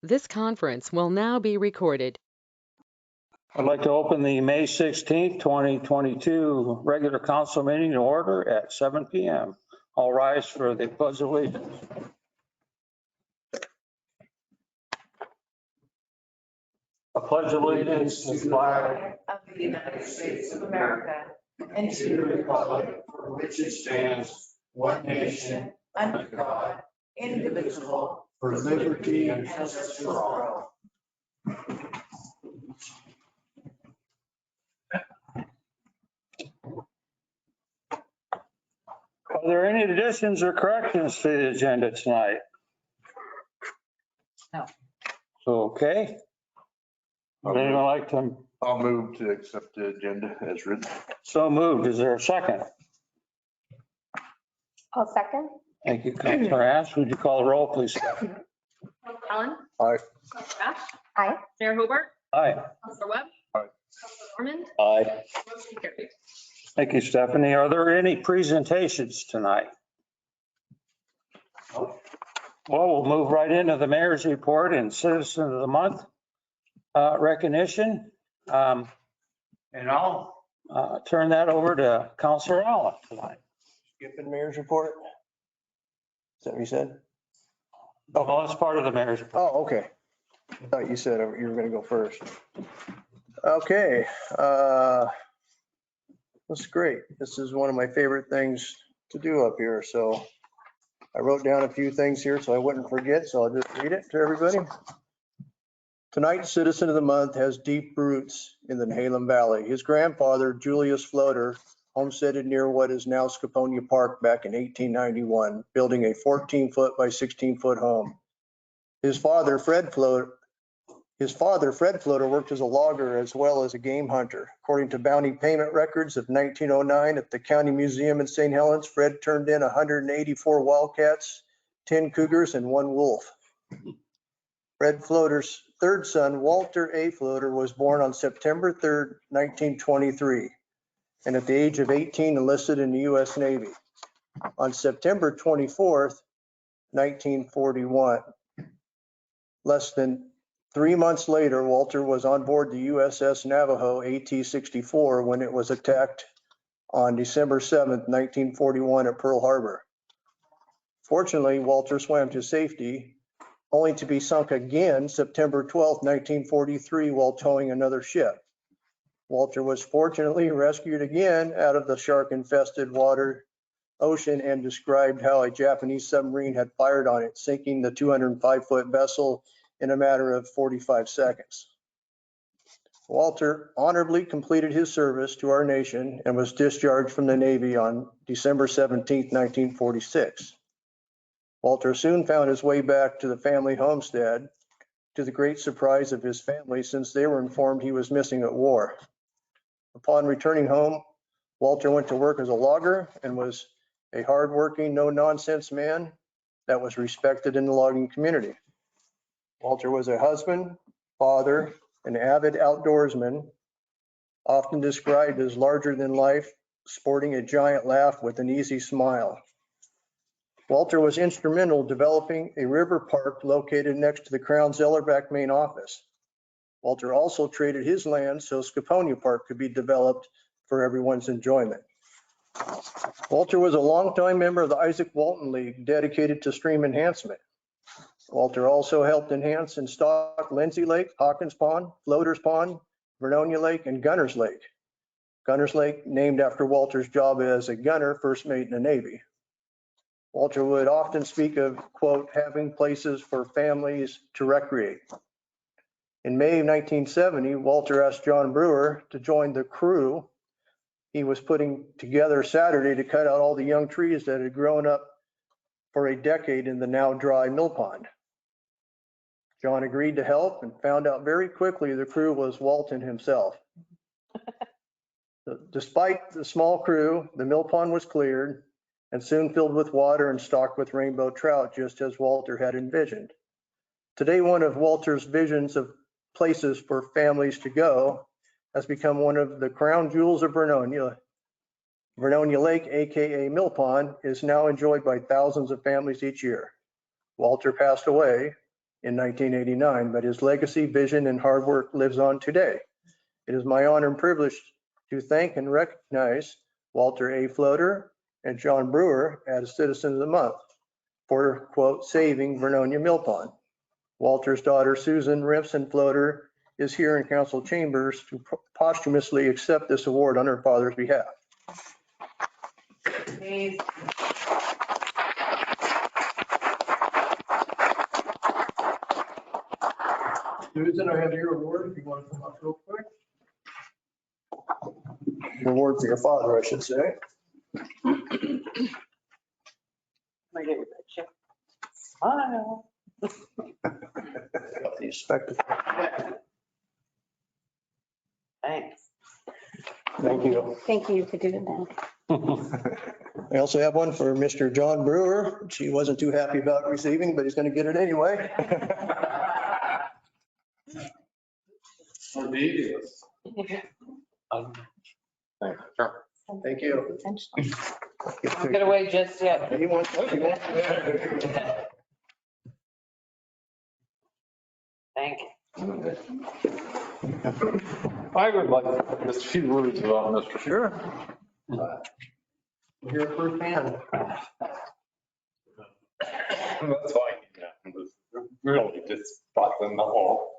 This conference will now be recorded. I'd like to open the May 16th, 2022 regular council meeting to order at 7 p.m. All rise for the pledge of allegiance. A pledge of allegiance to the flag of the United States of America and to the republic for which it stands, one nation, under God, indivisible, for liberty and justice for all. Are there any additions or corrections to the agenda tonight? No. Okay. Would anyone like to? I'll move to accept the agenda as written. So moved. Is there a second? I'll second. Thank you, Councilor Ash. Would you call the roll, please? Allen. Aye. Ash. Aye. Mayor Hobart. Aye. Councilor Webb. Aye. Councilor Normand. Aye. Motion carried. Thank you, Stephanie. Are there any presentations tonight? Well, we'll move right into the mayor's report and citizen of the month recognition. And I'll turn that over to Councilor Allen tonight. Skipping mayor's report? Is that what you said? Oh, well, that's part of the mayor's report. Oh, okay. I thought you said you were going to go first. Okay. That's great. This is one of my favorite things to do up here. So I wrote down a few things here so I wouldn't forget. So I'll just read it to everybody. Tonight's Citizen of the Month has deep roots in the Nehalem Valley. His grandfather, Julius Floater, homesteaded near what is now Scaponia Park back in 1891, building a 14-foot by 16-foot home. His father, Fred Floater, worked as a logger as well as a game hunter. According to bounty payment records of 1909 at the County Museum in St. Helens, Fred turned in 184 wildcats, 10 cougars, and 1 wolf. Fred Floater's third son, Walter A. Floater, was born on September 3rd, 1923, and at the age of 18 enlisted in the U.S. Navy. On September 24th, 1941, less than 3 months later, Walter was on board the USS Navajo AT-64 when it was attacked on December 7th, 1941 at Pearl Harbor. Fortunately, Walter swam to safety, only to be sunk again September 12th, 1943 while towing another ship. Walter was fortunately rescued again out of the shark-infested ocean and described how a Japanese submarine had fired on it, sinking the 205-foot vessel in a matter of 45 seconds. Walter honorably completed his service to our nation and was discharged from the Navy on December 17th, 1946. Walter soon found his way back to the family homestead, to the great surprise of his family, since they were informed he was missing at war. Upon returning home, Walter went to work as a logger and was a hardworking, no-nonsense man that was respected in the logging community. Walter was a husband, father, an avid outdoorsman, often described as larger than life, sporting a giant laugh with an easy smile. Walter was instrumental in developing a river park located next to the Crown Zellerbach main office. Walter also traded his land so Scaponia Park could be developed for everyone's enjoyment. Walter was a longtime member of the Isaac Walton League dedicated to stream enhancement. Walter also helped enhance and stock Lindsay Lake, Hawkins Pond, Floaters Pond, Vernonia Lake, and Gunners Lake. Gunners Lake named after Walter's job as a gunner, first mate in the Navy. Walter would often speak of, quote, having places for families to recreate. In May of 1970, Walter asked John Brewer to join the crew he was putting together Saturday to cut out all the young trees that had grown up for a decade in the now dry mill pond. John agreed to help and found out very quickly the crew was Walton himself. Despite the small crew, the mill pond was cleared and soon filled with water and stocked with rainbow trout, just as Walter had envisioned. Today, one of Walter's visions of places for families to go has become one of the crown jewels of Vernonia. Vernonia Lake, aka Mill Pond, is now enjoyed by thousands of families each year. Walter passed away in 1989, but his legacy, vision, and hard work lives on today. It is my honor and privilege to thank and recognize Walter A. Floater and John Brewer as Citizens of the Month for, quote, saving Vernonia Mill Pond. Walter's daughter, Susan Rimpson Floater, is here in council chambers to posthumously accept this award on her father's behalf. Please. Susan, I have your award if you want to come up real quick. Your award for your father, I should say. Smile. Got these spectacles. Thanks. Thank you. Thank you for doing that. I also have one for Mr. John Brewer, which he wasn't too happy about receiving, but he's going to get it anyway. Thank you. Don't get away just yet. He wants- Thank you. I would like to just a few words about Mr. Sure. Here firsthand. That's fine. Yeah, it was really just thought in the hole.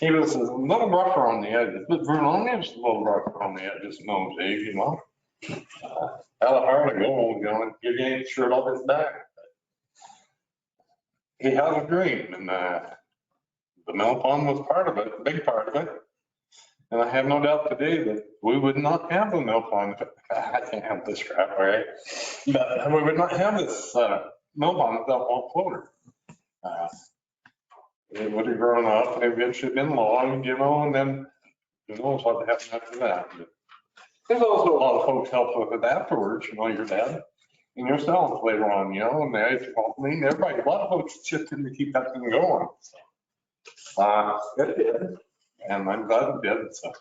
He was a little rougher on the edges, but Vernonia was a little rougher on the edges, no, Dave, you know. Had a hard to go, you know, get his shirt off his back. He has a dream, and the mill pond was part of it, a big part of it. And I have no doubt today that we would not have the mill pond. I can't have this crap, all right? But we would not have this mill pond without Walt Floater. It would have grown up and eventually been logged, you know, and then who knows what happened after that. But there's also a lot of folks helped with it afterwards, you know, your dad and yourself later on, you know, and the company, everybody, a lot of folks chipped in to keep that thing going. It did. And I'm glad it did. So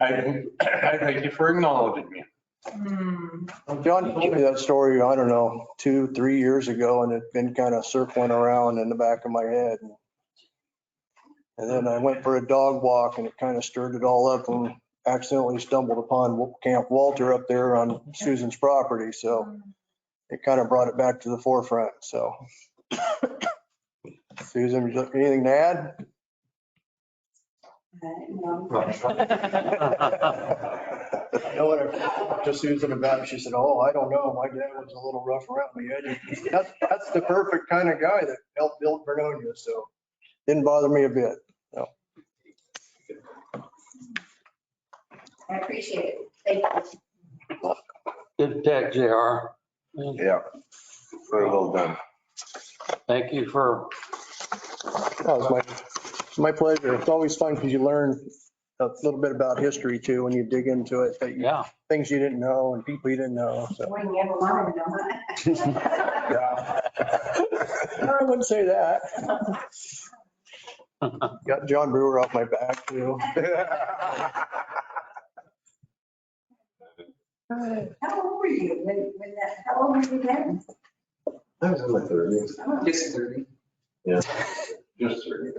I thank you for acknowledging me. John told me that story, I don't know, 2-3 years ago, and it's been kind of circling around in the back of my head. And then I went for a dog walk and it kind of stirred it all up and accidentally stumbled upon Camp Walter up there on Susan's property. So it kind of brought it back to the forefront. So Susan, anything to add? No. I know when I talked to Susan about it, she said, oh, I don't know. My dad was a little rough around the edges. That's the perfect kind of guy that helped build Vernonia. So didn't bother me a bit. No. I appreciate it. Thank you. Good pick, JR. Yeah, very well done. Thank you for, That was my pleasure. It's always fun because you learn a little bit about history too when you dig into it, that yeah. things you didn't know and people you didn't know. So. More than you ever wanted to know. Yeah. I wouldn't say that. Got John Brewer off my back too. How old were you how old were you then? I was in my 30s. Just 30. Yeah, just 30.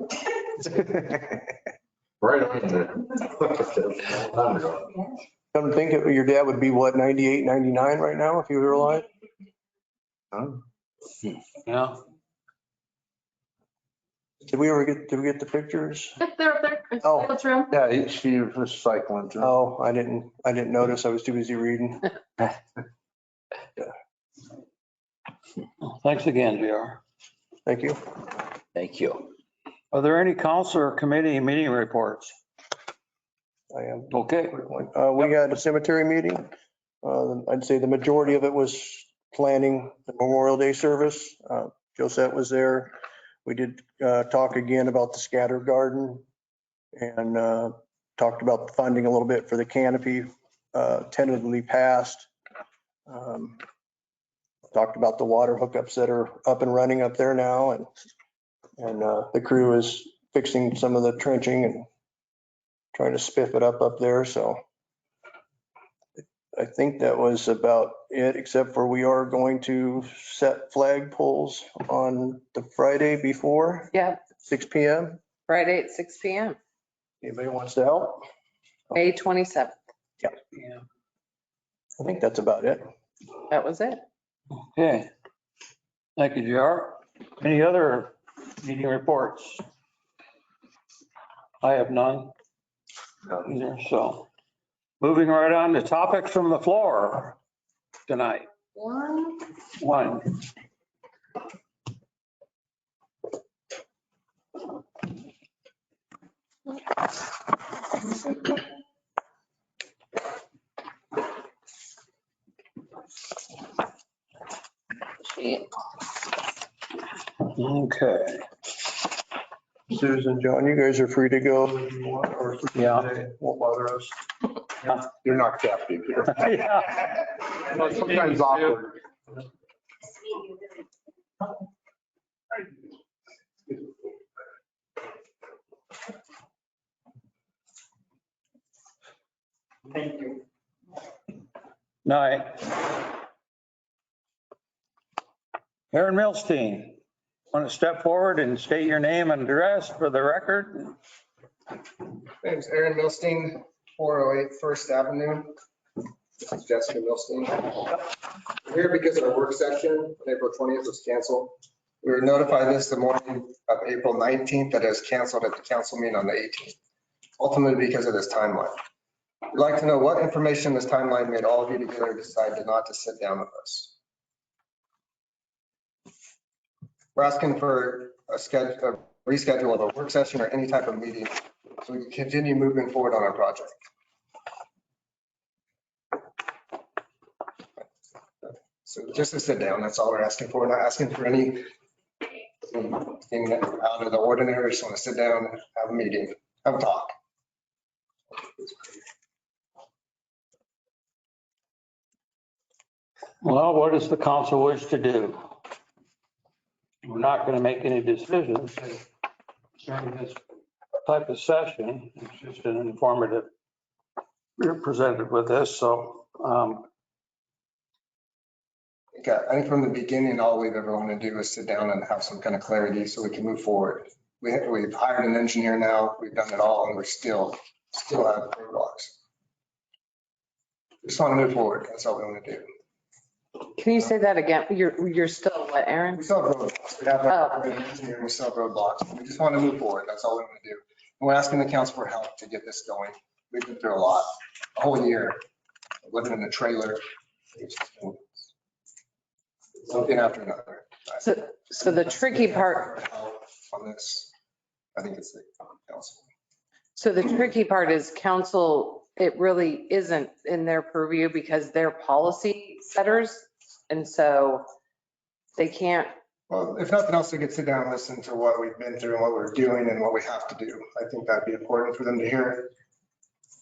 Right on there. Come to think of it, your dad would be what, 98, 99 right now if he were alive? Yeah. Did we get the pictures? They're up there. Oh. Let's room. Yeah, she was cycling too. Oh, I didn't notice. I was too busy reading. Thanks again, JR. Thank you. Thank you. Are there any council or committee meeting reports? I am. Okay. We had a cemetery meeting. I'd say the majority of it was planning the Memorial Day service. Josette was there. We did talk again about the scatter garden and talked about the funding a little bit for the canopy, tentatively passed. Talked about the water hookups that are up and running up there now, and the crew is fixing some of the trenching and trying to spiff it up there. So I think that was about it, except for we are going to set flag poles on the Friday before. Yeah, 6 PM. Friday at 6 PM, Anybody wants to help? May 27th. Yeah. I think that's about it. That was it. Okay. Thank you, JR. Any other meeting reports? I have none either, so moving right on to topics from the floor tonight. One. Okay. Susan, John, you guys are free to go if you want, or if we Yeah. can, won't bother us. You're not captive here. Yeah. Sometimes awkward. Thank you. Night. Aaron Milstein, want to step forward and state your name and address for the record? Name's Aaron Milstein, 408 First Avenue. This is Jessica Milstein. We're here because our work session on April 20th was canceled. We were notified this the morning of April 19th that it was canceled at the council meeting on the 18th, ultimately because of this timeline. We'd like to know what information this timeline made all of you together decide not to sit down with us. We're asking for a reschedule of a work session or any type of meeting so we can continue moving forward on our project. So just to sit down, that's all we're asking for. We're not asking for anything out of the ordinary. We just want to sit down, have a meeting, have a talk. Well, what does the council wish to do? We're not going to make any decisions during this type of session. It's just an informative. We're presented with this, so Okay, I think from the beginning, all we've ever wanted to do is sit down and have some kind of clarity so we can move forward. We've hired an engineer now, we've done it all, and we're still have roadblocks. Just want to move forward, that's all we want to do. Can you say that again? You're still what, Aaron? We still have roadblocks, we have an engineer, and we still have roadblocks, we just want to move forward, that's all we want to do. And we're asking the council for help to get this going. We've been through a lot, a whole year, living in a trailer. It's just been something after another. So the tricky part, On this, I think it's the council. so the tricky part is council, it really isn't in their purview because they're policy setters. And so they can't. Well, if nothing else, they could sit down and listen to what we've been through and what we're doing and what we have to do. I think that'd be important for them to hear.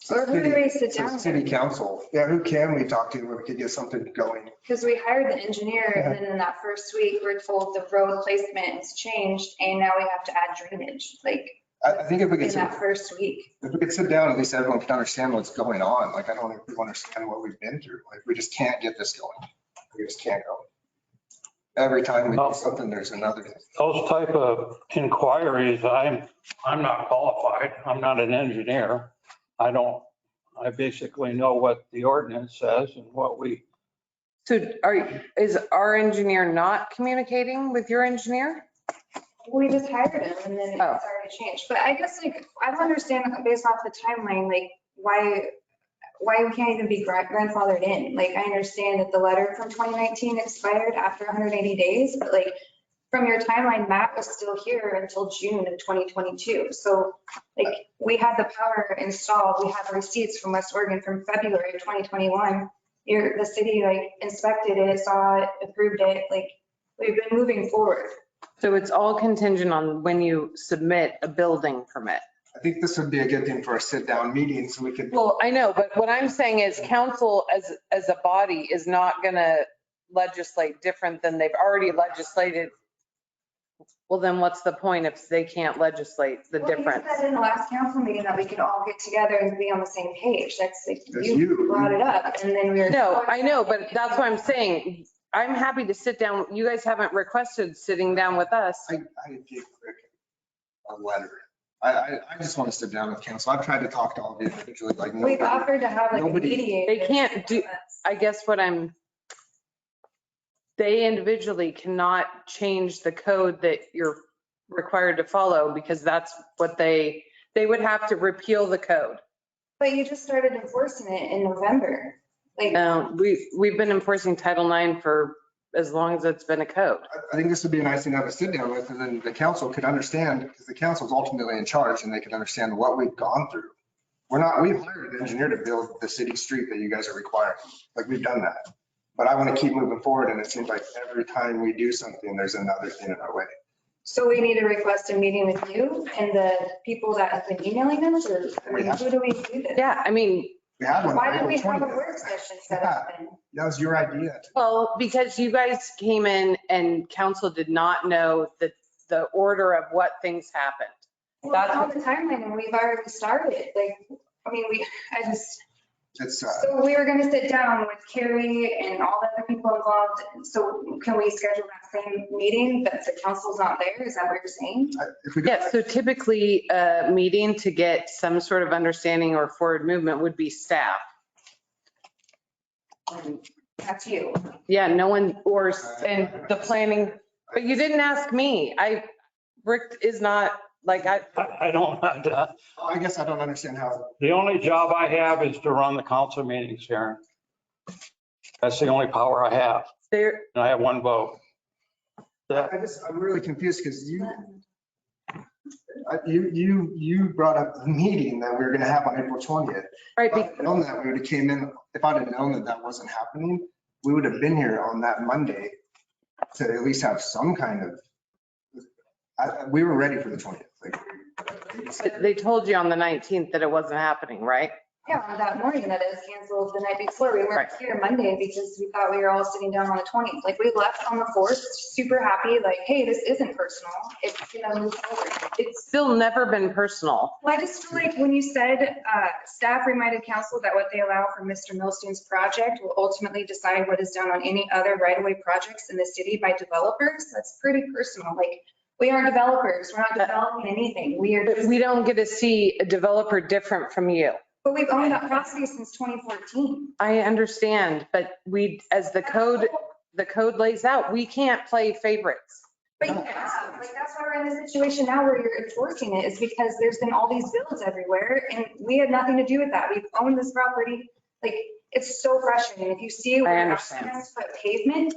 Or who do we sit down with? City council. Yeah, who can we talk to where we could get something going? Because we hired the engineer and then in that first week, we're told the road placement has changed and now we have to add drainage, like I think if we in could, that first week. if we could sit down, at least everyone can understand what's going on. Like, I don't think people understand what we've been through. Like, we just can't get this going. We just can't go. Every time we do something, there's another. those type of inquiries, I'm not qualified. I'm not an engineer. I basically know what the ordinance says and what we, So is our engineer not communicating with your engineer? We just hired him and then it's Oh. already changed. But I guess like, I don't understand based off the timeline, like why we can't even be grandfathered in. Like, I understand that the letter from 2019 expired after 180 days, but like from your timeline, Matt was still here until June of 2022. So like we had the power installed. We have receipts from West Oregon from February of 2021. The city like inspected it, saw it, approved it. Like we've been moving forward. So it's all contingent on when you submit a building permit. I think this would be a good thing for a sit-down meeting so we could. Well, I know, but what I'm saying is council as a body is not going to legislate different than they've already legislated. Well, then what's the point if they can't legislate the Well, difference? you said in the last council meeting that we could all get together and be on the same page. That's like, That's you you. brought it up and then we were. No, I know, but that's what I'm saying. I'm happy to sit down. You guys haven't requested sitting down with us. I gave Rick a letter. I just want to sit down with council. I've tried to talk to all of you individually, like We've nobody. offered to have like a nobody- mediator. They can't do, I guess they individually cannot change the code that you're required to follow because that's what they would have to repeal the code. But you just started enforcing it in November. Like, No, we've been enforcing Title IX for as long as it's been a code. I think this would be a nice thing to have a sit down with, and then the council could understand, because the council is ultimately in charge, and they could understand what we've gone through. We hired an engineer to build the city street that you guys are requiring. Like, we've done that. But I want to keep moving forward, and it seems like every time we do something, there's another thing in our way. so we need to request a meeting with you and the people that have been emailing us, or who do we do this? Yeah, I mean, We had one. Why did we April have a 20th. work session set up then? That was your idea. well, because you guys came in and council did not know the order of what things happened. Well, that's on the timeline and we've already started. Like, I mean, It's, so we were going to sit down with Carrie and all the other people involved. So can we schedule that same meeting, but the council's not there? Is that what you're saying? if we go Yeah, back- so typically a meeting to get some sort of understanding or forward movement would be staff. That's you. Yeah, no one, and the planning, but you didn't ask me. Rick is not, like, I don't, I guess I don't understand how, the only job I have is to run the council meetings, Sharon. That's the only power I have, there, and I have one vote. I'm really confused because you brought up the meeting that we were going to have on April 20th. right, If I'd known that, we would have came in, if I'd have known that that wasn't happening, we would have been here on that Monday to at least have some kind of, we were ready for the 20th. but they told you on the 19th that it wasn't happening, right? Yeah, on that morning that is canceled the night before. We weren't Right. here Monday because we thought we were all sitting down on the 20th. Like, we left on the 4th, super happy, like, hey, this isn't personal. It's gonna move forward. It's still never been personal. Well, I just feel like when you said, staff reminded council that what they allow for Mr. Milstein's project will ultimately decide what is done on any other right-of-way projects in the city by developers, that's pretty personal. Like, we aren't developers. We're not developing anything. We are But just, we don't get to see a developer different from you. but we've owned that property since 2014. I understand, but as the code lays out, we can't play favorites. But yeah, like, that's why we're in this situation now where you're enforcing it, is because there's been all these bills everywhere and we had nothing to do with that. We've owned this property. Like, it's so frustrating. If you see I where understand. applicants put pavement,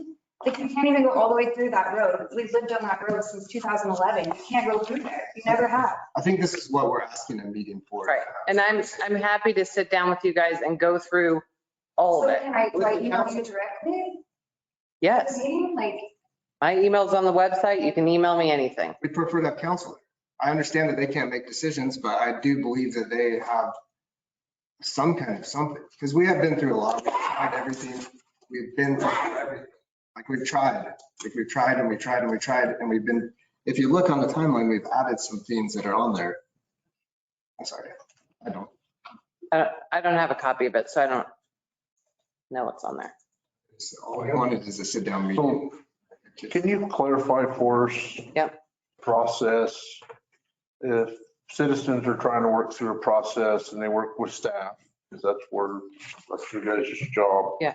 like, you can't even go all the way through that road. We've lived on that road since 2011. You can't go through there. You never have. I think this is what we're asking a meeting for. Right. And I'm happy to sit down with you guys and go through all of So it. can I, like, email you directly? Yes, Meeting? Like, my email's on the website. You can email me anything. We prefer to have counsel. I understand that they can't make decisions, but I do believe that they have some kind of something, because we have been through a lot. We've tried everything. We've been through everything. Like, we've tried, and we've tried, and we've been, if you look on the timeline, we've added some things that are on there. I'm sorry, I don't. I don't have a copy of it, so I don't know what's on there. So all I wanted is a sit down meeting. Can you clarify for us? Yep. Process, if citizens are trying to work through a process and they work with staff, because that's your guys' job. Yeah.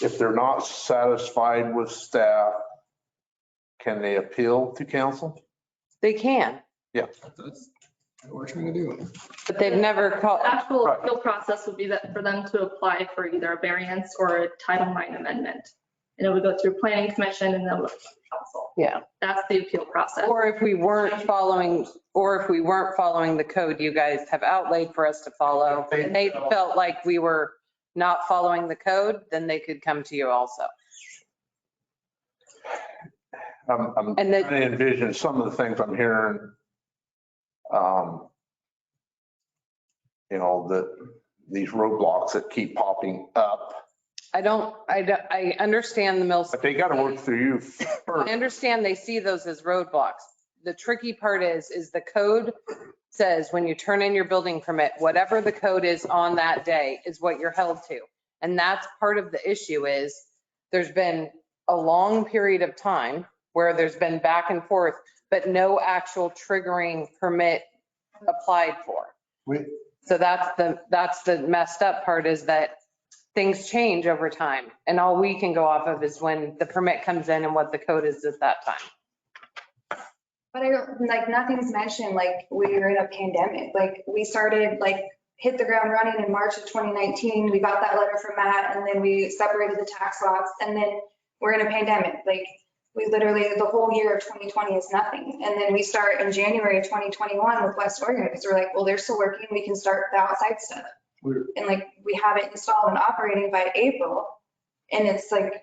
If they're not satisfied with staff, can they appeal to council? They can, That's what we're trying to do. but they've never called. The actual Right. appeal process would be that for them to apply for either a variance or a Title IX amendment. And it would go through planning commission and then it would go to council. Yeah. That's the appeal process. Or if we weren't following the code you guys have outlaid for us to follow, and they felt like we were not following the code, then they could come to you also. I'm And trying the- to envision some of the things I'm hearing. That these roadblocks that keep popping up, I understand the mills. but they got to work through you I first. understand they see those as roadblocks. The tricky part is the code says when you turn in your building permit, whatever the code is on that day is what you're held to. And that's part of the issue is there's been a long period of time where there's been back and forth but no actual triggering permit applied for. We- So that's the messed up part, is that things change over time. And all we can go off of is when the permit comes in and what the code is at that time. But like, nothing's mentioned, like, we were in a pandemic, like, we started, like, hit the ground running in March of 2019. We got that letter from Matt, and then we separated the tax lots, and then we're in a pandemic. Like, we literally, the whole year of 2020 is nothing. And then we start in January of 2021 with West Oregon, because we're like, well, they're still working, we can start the outside stuff. And like, we have it installed and operating by April, and it's like,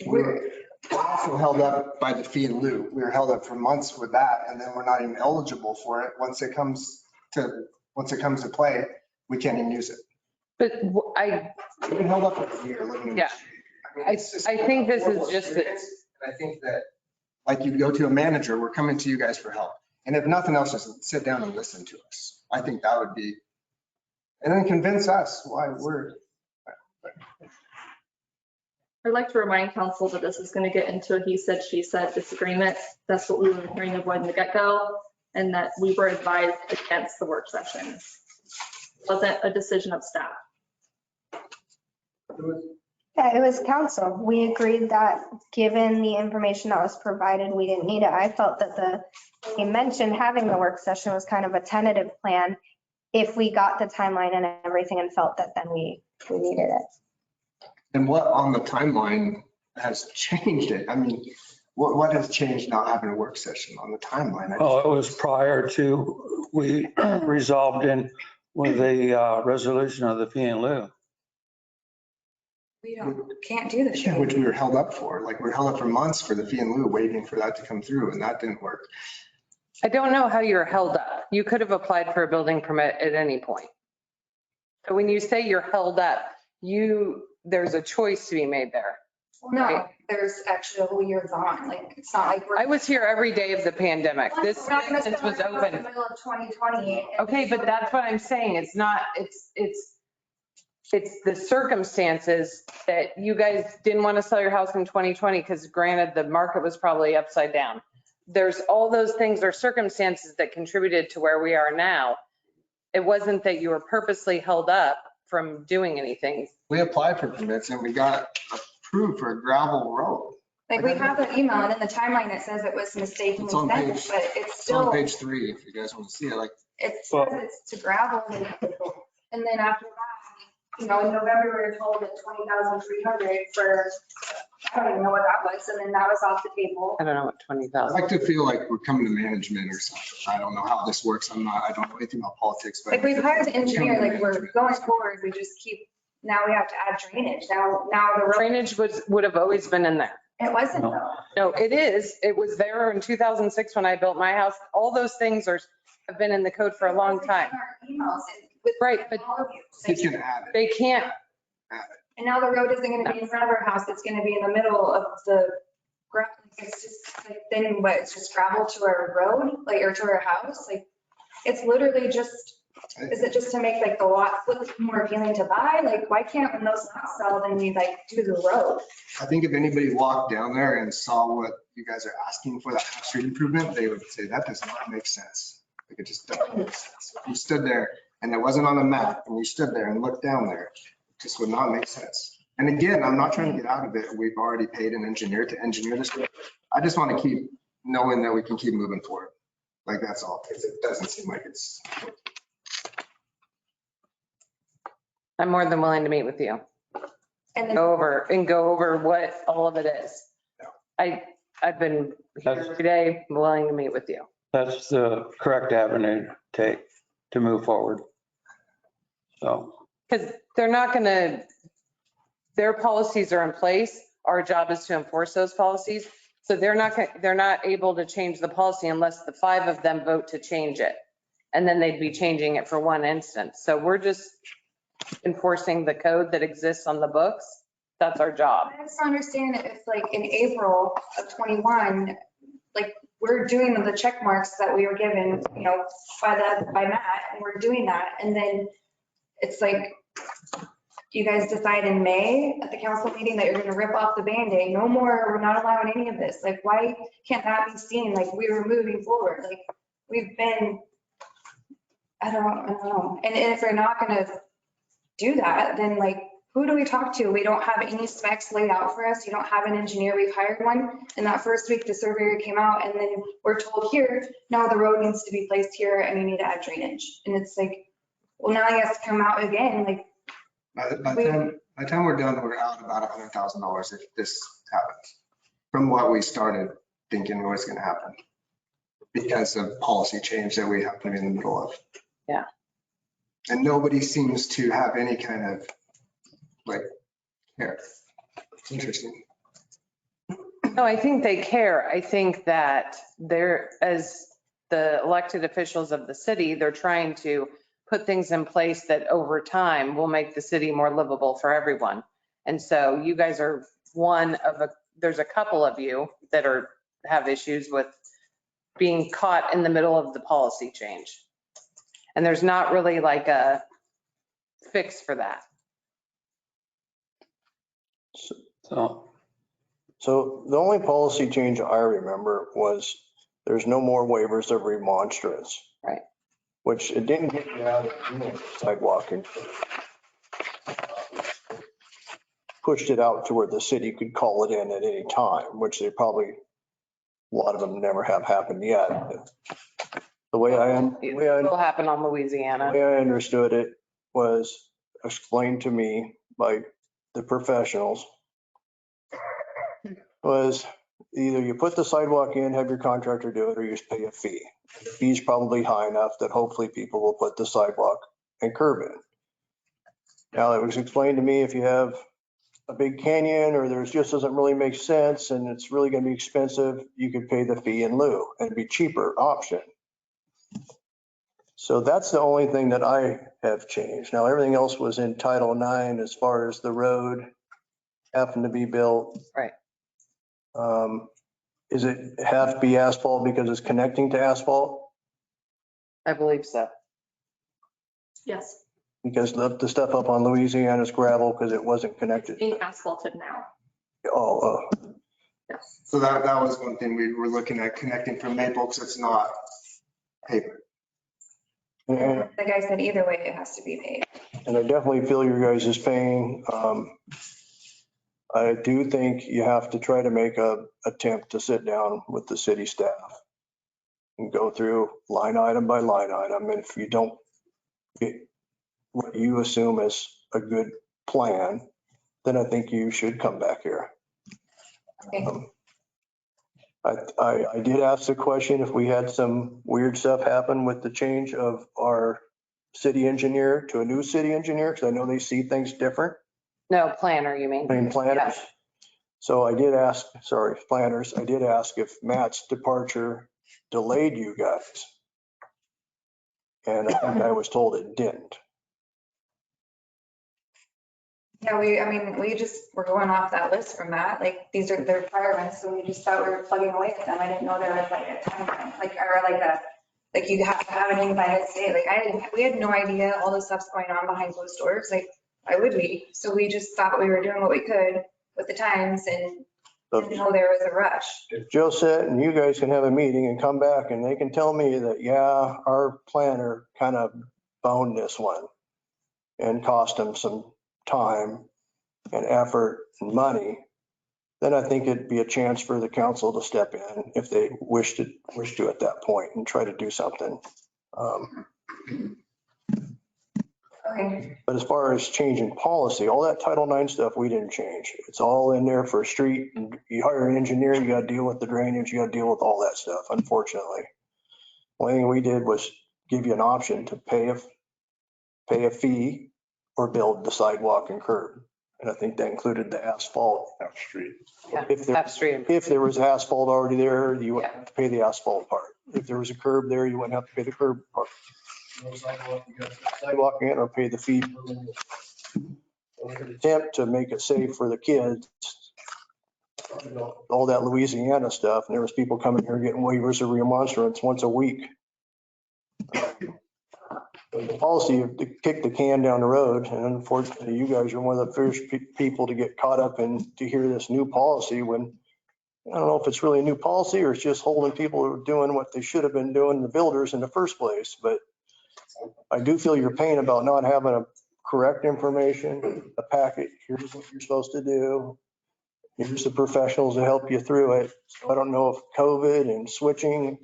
We're also held up by the fee in lieu. We were held up for months with that, and then we're not even eligible for it. Once it comes to play, we can't even use it. But We've been held up for a year living in the Yeah. street. mean, I it's just think this is horrible just experience. And I think that, like, you go to a manager, we're coming to you guys for help. And if nothing else, just sit down and listen to us. I think that would be, and then convince us why we're. I'd like to remind council that this is going to get into a he said, she said disagreement. That's what we were hearing avoid in the get-go, and that we were advised against the work session. It wasn't a decision of staff. Yeah, it was council. We agreed that given the information that was provided, we didn't need it. I felt that we mentioned having the work session was kind of a tentative plan if we got the timeline and everything and felt that then we needed it. And what on the timeline has changed it? I mean, what has changed not having a work session on the timeline? Oh, it was prior to, we resolved in with the resolution of the fee in lieu. we can't do this shit. Which we were held up for. Like, we were held up for months for the fee in lieu, waiting for that to come through, and that didn't work. I don't know how you're held up. You could have applied for a building permit at any point. So when you say you're held up, there's a choice to be made there. Well, no, there's actually a whole year gone. Like, it's not like we're. I was here every day of the pandemic. This We're not gonna business start was in the open. middle of 2020. Okay, but that's what I'm saying. It's not, it's the circumstances that you guys didn't want to sell your house in 2020 because granted, the market was probably upside down. There's all those things or circumstances that contributed to where we are now. It wasn't that you were purposely held up from doing anything. We applied for permits and we got approved for a gravel road. Like, we have an email, and in the timeline, it says it was mistakenly It's on sent, page- but it's It's on still, page 3 if you guys want to see it. Like, it says it's to gravel. And then after that, in November, we were told that 20,300 for, I don't even know what that was, and then that was off the table. I don't know what I 20,000. like to feel like we're coming to management or something. I don't know how this works. I don't know anything about politics, but. Like, we've hired the engineer, like, we're going forward, we just keep, now we have to add drainage. Now the road, Drainage would have always been in there. it wasn't though. No, it is. It was there in 2006 when I built my house. All those things have been in the code for a long time. In our emails and with Right, but all of you. You can add it. they can't, And now the road isn't gonna be in front of our house, it's gonna be in the middle of the ground. It's just like, then what, it's just gravel to our road, like, or to our house? Like, it's literally just, is it just to make like the lot look more appealing to buy? Like, why can't, when those lots sell, then we like do the road? I think if anybody walked down there and saw what you guys are asking for that street improvement, they would say that does not make sense. Like, it just doesn't make sense. If you stood there and it wasn't on the map and you stood there and looked down there, it just would not make sense. And again, I'm not trying to get out of it. We've already paid an engineer to engineer this. I just want to keep knowing that we can keep moving forward. Like, that's all, because it doesn't seem like it's. I'm more than willing to meet with you. And then, Go over what all of it is. I've been here every day, I'm willing to meet with you. That's the correct avenue to take to move forward. So, Because they're not going to, their policies are in place. Our job is to enforce those policies. So they're not able to change the policy unless the 5 of them vote to change it. And then they'd be changing it for one instance. So we're just enforcing the code that exists on the books. That's our job. I just don't understand if like in April of 21, like, we're doing the check marks that we were given, by Matt, and we're doing that. And then it's like, you guys decide in May at the council meeting that you're going to rip off the Band-Aid, no more, we're not allowing any of this. Like, why can't that be seen? Like, we were moving forward. Like, we've been, I don't know. And if we're not going to do that, then like, who do we talk to? We don't have any specs laid out for us. You don't have an engineer. We've hired one. And that first week, the surveyor came out and then we're told here, no, the road needs to be placed here and you need to add drainage. And it's like, well, now he has to come out again. Like, By the time we're done, we're out about $100,000 if this happens, from what we started thinking was going to happen because of policy change that we happen to be in the middle of. Yeah. And nobody seems to have any kind of like care. It's interesting. No, I think they care. I think that they're, as the elected officials of the city, they're trying to put things in place that over time will make the city more livable for everyone. And so you guys are one of there's a couple of you that have issues with being caught in the middle of the policy change. And there's not really like a fix for that. So the only policy change I remember was there's no more waivers of remonstrance. Right. Which it didn't get you out of sidewalk and pushed it out to where the city could call it in at any time, which they probably, a lot of them never have happened yet. The way It will happen on Louisiana. the way I understood it was explained to me by the professionals was either you put the sidewalk in, have your contractor do it, or you just pay a fee. The fee's probably high enough that hopefully people will put the sidewalk and curb in. Now, it was explained to me if you have a big canyon or there's just doesn't really make sense and it's really going to be expensive, you could pay the fee in lieu and it'd be cheaper option. So that's the only thing that I have changed. Now, everything else was in Title IX as far as the road having to be built. Right. Is it have to be asphalt because it's connecting to asphalt? I believe so. Yes, Because the stuff up on Louisiana's gravel because it wasn't connected. being asphalted now. Oh, Yes. So that was one thing we were looking at, connecting from Maple because it's not pavement. and the guy said either way, it has to be paid. I definitely feel your guys' pain. I do think you have to try to make a attempt to sit down with the city staff and go through line item by line item. And if you don't get what you assume is a good plan, then I think you should come back here. Okay. I did ask the question if we had some weird stuff happen with the change of our city engineer to a new city engineer, because I know they see things different. No, planner, you mean? Planners. Yes. So I did ask, sorry, planners, I did ask if Matt's departure delayed you guys. And I think I was told it didn't. Yeah, we just were going off that list from that. Like, these are the requirements, so we just thought we were plugging away at them. I didn't know there was like a timeline, like you have to have it in by this day. Like, we had no idea all the stuff's going on behind closed doors. Like, why would we? So we just thought we were doing what we could with the times and didn't know there was a rush. If Joe said, and you guys can have a meeting and come back and they can tell me that, yeah, our planner kind of boned this one and cost them some time and effort and money, then I think it'd be a chance for the council to step in if they wish to at that point and try to do something. Okay. But as far as changing policy, all that Title IX stuff, we didn't change. It's all in there for a street. And you hire an engineer, you got to deal with the drainage, you got to deal with all that stuff, unfortunately. Only thing we did was give you an option to pay a fee or build the sidewalk and curb. And I think that included the asphalt. Street. Yeah, If there- upstream. If there was asphalt already there, you wouldn't have to pay the asphalt part. If there was a curb there, you wouldn't have to pay the curb part. No sidewalk, you got to put the sidewalk in or pay the fee. Attempt to make it safe for the kids. All that Louisiana stuff, and there was people coming here getting waivers of remonstrance once a week. The policy to kick the can down the road, and unfortunately, you guys are one of the first people to get caught up in to hear this new policy when I don't know if it's really a new policy or it's just holding people who are doing what they should have been doing, the builders in the first place. But I do feel your pain about not having a correct information, a packet. Here's what you're supposed to do. Here's the professionals to help you through it. So I don't know if COVID and switching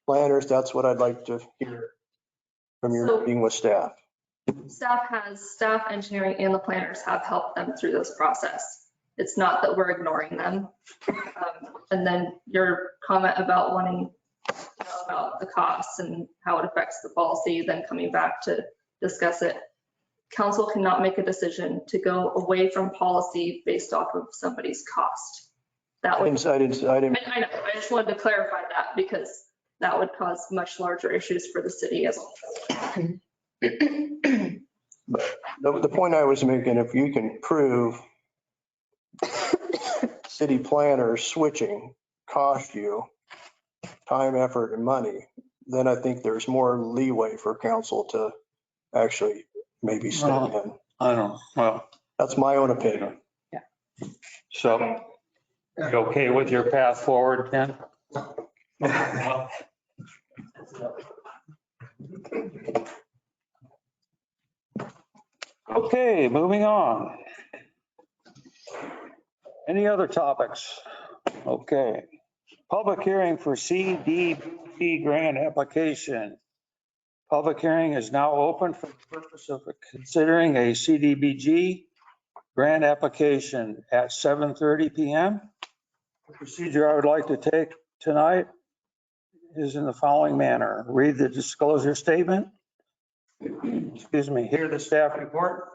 planners, that's what I'd like to hear from your So- meeting with staff. Staff, engineering, and the planners have helped them through this process. It's not that we're ignoring them. And then your comment about wanting, about the costs and how it affects the policy, then coming back to discuss it. Council cannot make a decision to go away from policy based off of somebody's cost. That I would, didn't. I know, I just wanted to clarify that because that would cause much larger issues for the city as a whole. The point I was making, if you can prove city planners switching cost you time, effort, and money, then I think there's more leeway for council to actually maybe step in. I don't, well, That's my own opinion. so you okay with your path forward, Ken? Okay, moving on. Any other topics? Okay. Public hearing for CDBG grant application. Public hearing is now open for the purpose of considering a CDBG grant application at 7:30 PM. The procedure I would like to take tonight is in the following manner. Read the disclosure statement. Excuse me, hear the staff report.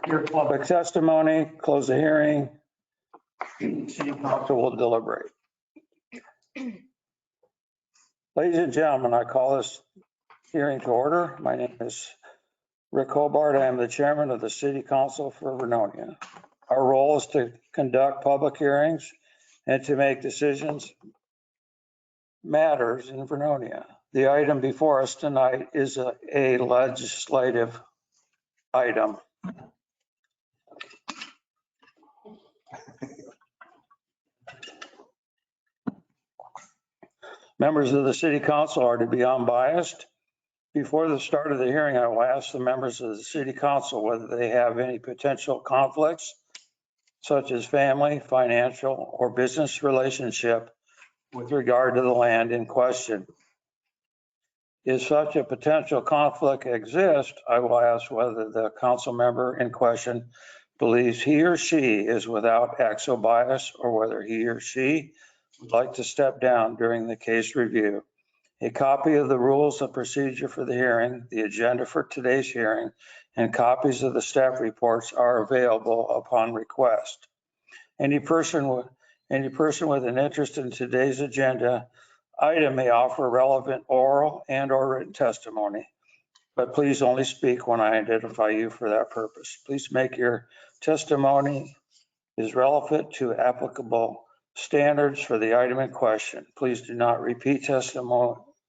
Hear public testimony, close the hearing. City council will deliberate. Ladies and gentlemen, I call this hearing to order. My name is Rick Hobart. I am the chairman of the City Council for Vernonia. Our role is to conduct public hearings and to make decisions matters in Vernonia. The item before us tonight is a legislative item. Members of the City Council are to be unbiased. Before the start of the hearing, I will ask the members of the City Council whether they have any potential conflicts, such as family, financial, or business relationship with regard to the land in question. If such a potential conflict exists, I will ask whether the council member in question believes he or she is without exo bias or whether he or she would like to step down during the case review. A copy of the rules of procedure for the hearing, the agenda for today's hearing, and copies of the staff reports are available upon request. Any person with an interest in today's agenda item may offer relevant oral and or written testimony, but please only speak when I identify you for that purpose. Please make your testimony is relevant to applicable standards for the item in question. Please do not repeat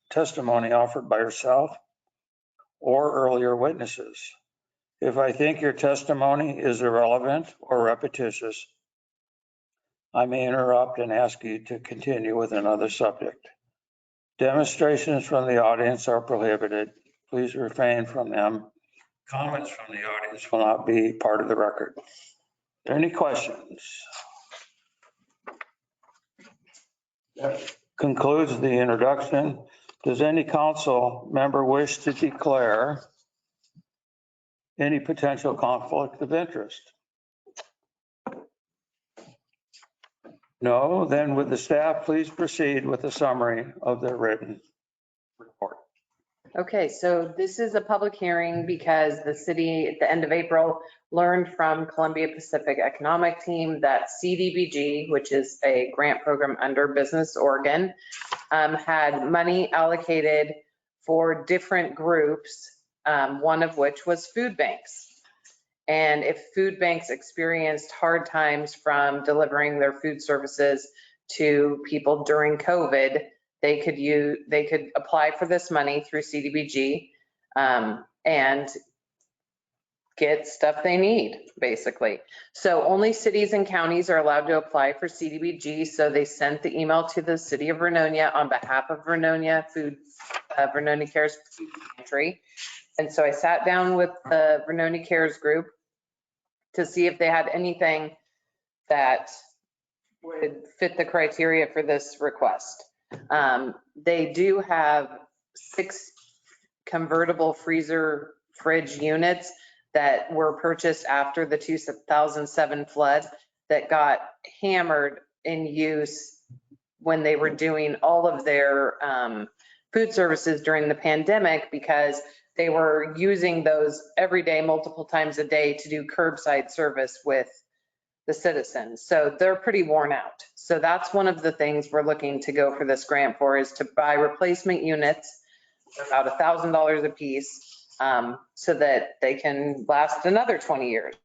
testimony offered by yourself or earlier witnesses. If I think your testimony is irrelevant or repetitious, I may interrupt and ask you to continue with another subject. Demonstrations from the audience are prohibited. Please refrain from them. Comments from the audience will not be part of the record. Are there any questions? That concludes the introduction. Does any council member wish to declare any potential conflict of interest? No, then would the staff please proceed with a summary of their written report? Okay, so this is a public hearing because the city at the end of April learned from Columbia Pacific Economic Team that CDBG, which is a grant program under Business Oregon, had money allocated for different groups, one of which was food banks. And if food banks experienced hard times from delivering their food services to people during COVID, they could apply for this money through CDBG. and get stuff they need, basically. So only cities and counties are allowed to apply for CDBG. So they sent the email to the city of Vernonia on behalf of Vernonia Vernonia Cares Food Pantry. And so I sat down with the Vernonia Cares group to see if they had anything that would fit the criteria for this request. They do have 6 convertible freezer fridge units that were purchased after the 2007 flood that got hammered in use when they were doing all of their food services during the pandemic, because they were using those every day, multiple times a day, to do curbside service with the citizens. So they're pretty worn out. So that's one of the things we're looking to go for this grant for, is to buy replacement units, about $1,000 a piece, so that they can last another 20 years.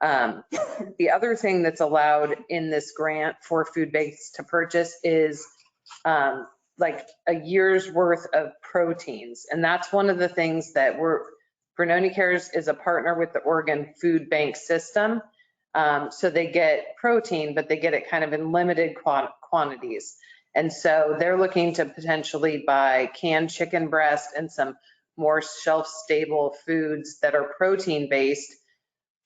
The other thing that's allowed in this grant for food banks to purchase is like a year's worth of proteins. And that's one of the things that Vernonia Cares is a partner with the Oregon Food Bank System. So they get protein, but they get it kind of in limited quantities. And so they're looking to potentially buy canned chicken breast and some more shelf-stable foods that are protein-based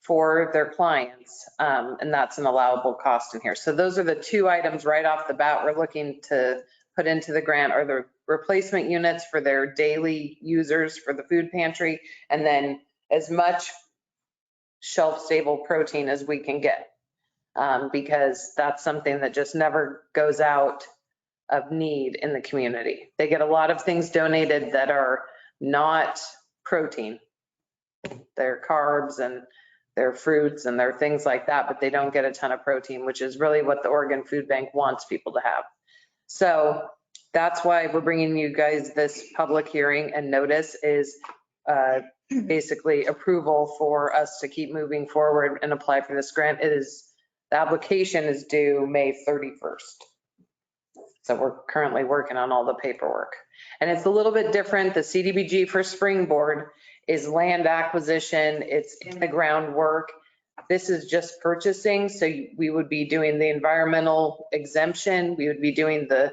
for their clients. And that's an allowable cost in here. So those are the 2 items right off the bat we're looking to put into the grant, are the replacement units for their daily users for the food pantry, and then as much shelf-stable protein as we can get, because that's something that just never goes out of need in the community. They get a lot of things donated that are not protein. They're carbs and they're fruits and they're things like that, but they don't get a ton of protein, which is really what the Oregon Food Bank wants people to have. So that's why we're bringing you guys this public hearing and notice, is basically approval for us to keep moving forward and apply for this grant. The application is due May 31st. So we're currently working on all the paperwork. And it's a little bit different. The CDBG for Springboard is land acquisition. It's in the groundwork. This is just purchasing. So we would be doing the environmental exemption. We would be doing the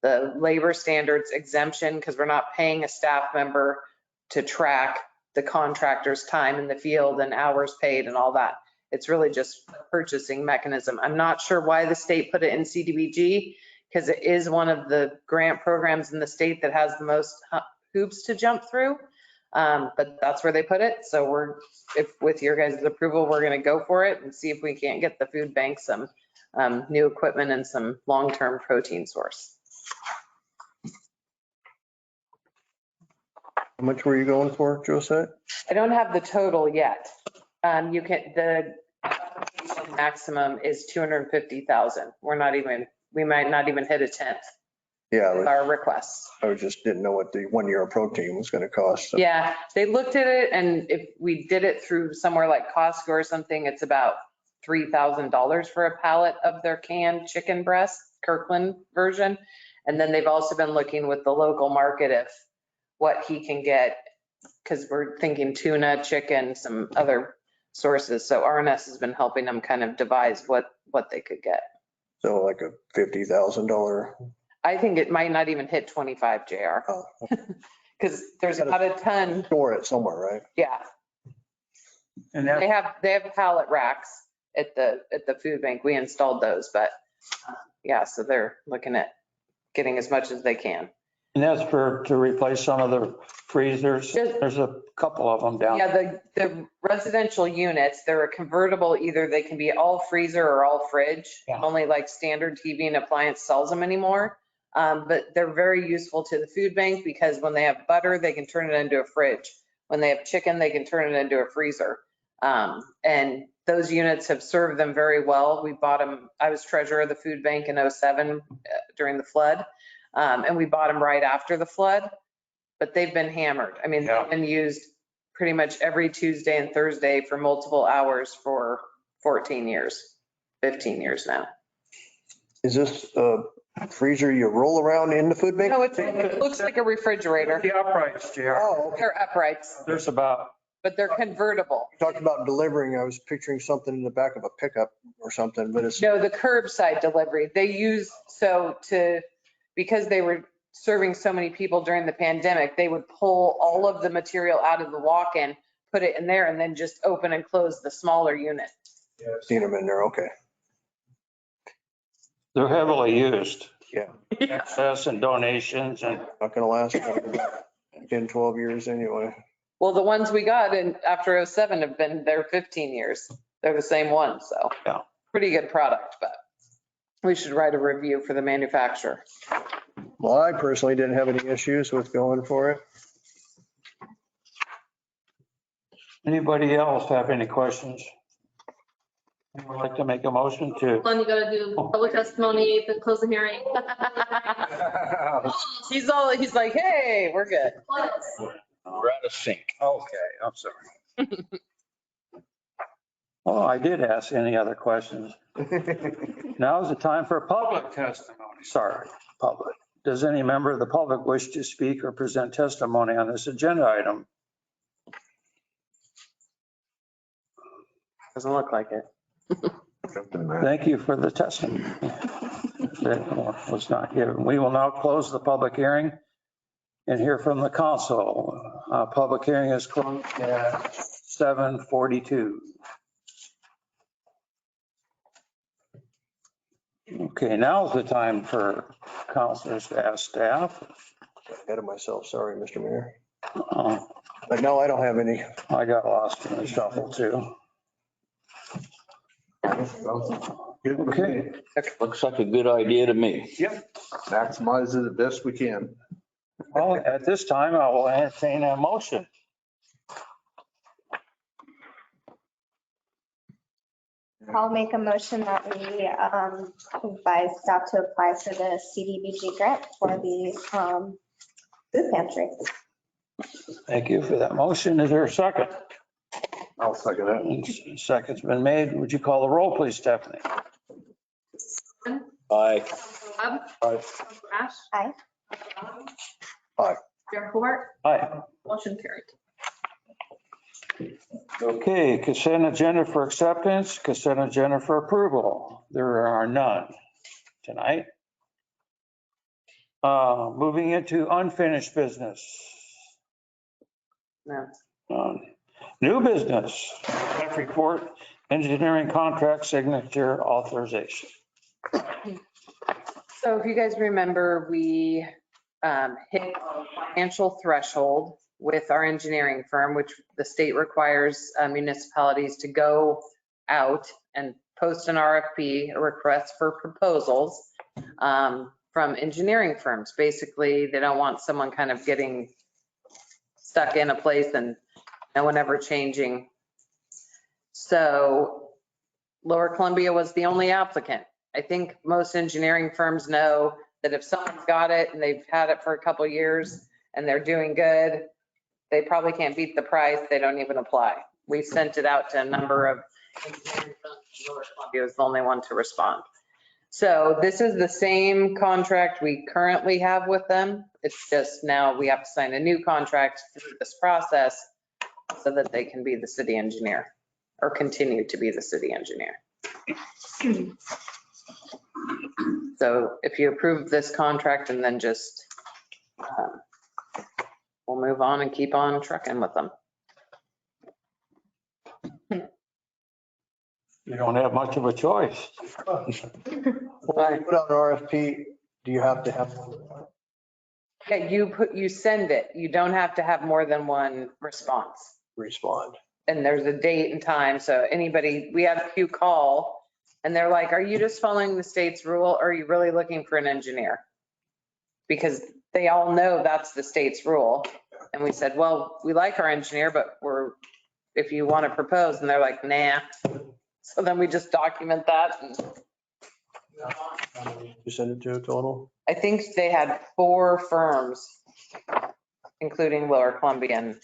labor standards exemption, because we're not paying a staff member to track the contractor's time in the field and hours paid and all that. It's really just a purchasing mechanism. I'm not sure why the state put it in CDBG, because it is one of the grant programs in the state that has the most hoops to jump through. But that's where they put it. So with your guys' approval, we're going to go for it and see if we can't get the food bank some new equipment and some long-term protein source. How much were you going for, Josette? I don't have the total yet. The application maximum is 250,000. We might not even hit a 10th Yeah, of our requests. I just didn't know what the 1 year of protein was going to cost. So. Yeah, they looked at it, and if we did it through somewhere like Costco or something, it's about $3,000 for a pallet of their canned chicken breast, Kirkland version. And then they've also been looking with the local market if what he can get, because we're thinking tuna, chicken, some other sources. So RNS has been helping them kind of devise what they could get. So like a $50,000. I think it might not even hit 25, JR. Oh. Because there's about a ton. Store it somewhere, right? Yeah. And They have pallet racks at the food bank. We installed those, but yeah, so they're looking at getting as much as they can. And that's to replace some of the freezers. There's a couple of them down. Yeah, the residential units, they're a convertible, either they can be all freezer or all fridge. Yeah. Only like standard TV and appliance sells them anymore. But they're very useful to the food bank, because when they have butter, they can turn it into a fridge. When they have chicken, they can turn it into a freezer. And those units have served them very well. We bought them. I was treasurer of the food bank in 2007 during the flood. And we bought them right after the flood, but they've been hammered. I mean, they've been used pretty much every Tuesday and Thursday for multiple hours for 14 years, 15 years now. Is this Freezer you roll around in the food bank? No, it looks like a refrigerator. The uprights, JR. Oh, okay. They're uprights, There's about, but they're convertible. Talked about delivering. I was picturing something in the back of a pickup or something, but it's, No, the curbside delivery. They use, because they were serving so many people during the pandemic, they would pull all of the material out of the walk-in, put it in there, and then just open and close the smaller unit. I've seen them in there. Okay. they're heavily used. Yeah. Access and donations and Not going to last 10, 12 years anyway. Well, the ones we got in after '07 have been there 15 years. They're the same ones, so. Yeah. Pretty good product, but we should write a review for the manufacturer. Well, I personally didn't have any issues with going for it. anybody else have any questions? Would like to make a motion to, Hold on, you gotta do public testimony, then close the hearing. He's like, hey, we're good. we're out of sync. Okay, I'm sorry. Oh, I did ask any other questions. Now is the time for public testimony. Sorry, public. Does any member of the public wish to speak or present testimony on this agenda item? Doesn't look like it. Thank you for the testimony. That was not given. We will now close the public hearing and hear from the council. Public hearing is closed at 7:42. Okay, now is the time for councilors to ask staff. Ahead of myself. Sorry, Mr. Mayor. Uh, But no, I don't have any. I got lost in the shuffle too. Okay. Looks like a good idea to me. Yep. Maximize it the best we can. Well, at this time, I will entertain a motion. I'll make a motion that we advise staff to apply for the CDBG grant for the food pantry. Thank you for that motion. Is there a second? I'll second that. Second's been made. Would you call the roll, please, Stephanie? Aye. Bob? Aye. Ash? Aye. Aye. Chair Hobart? Aye. Motion carried. Okay, consent agenda for acceptance, consent agenda for approval. There are none tonight. Moving into unfinished business. No. New business, staff report, engineering contract signature authorization. So if you guys remember, we hit a financial threshold with our engineering firm, which the state requires municipalities to go out and post an RFP, a request for proposals from engineering firms. Basically, they don't want someone kind of getting stuck in a place and no one ever changing. So Lower Columbia was the only applicant. I think most engineering firms know that if someone's got it and they've had it for a couple of years and they're doing good, they probably can't beat the price. They don't even apply. We sent it out to a number of engineering firms. Lower Columbia was the only one to respond. So this is the same contract we currently have with them. It's just now we have to sign a new contract through this process so that they can be the city engineer or continue to be the city engineer. So if you approve this contract and then just, we'll move on and keep on trucking with them. You don't have much of a choice. When you put out an RFP, do you have to have? Yeah, you send it. You don't have to have more than one response. Respond. And there's a date and time. So anybody, we had a few call and they're like, are you just following the state's rule? Or are you really looking for an engineer? Because they all know that's the state's rule. And we said, well, we like our engineer, but if you want to propose, and they're like, nah. So then we just document that. And You send it to a total? I think they had 4 firms, including Lower Columbian.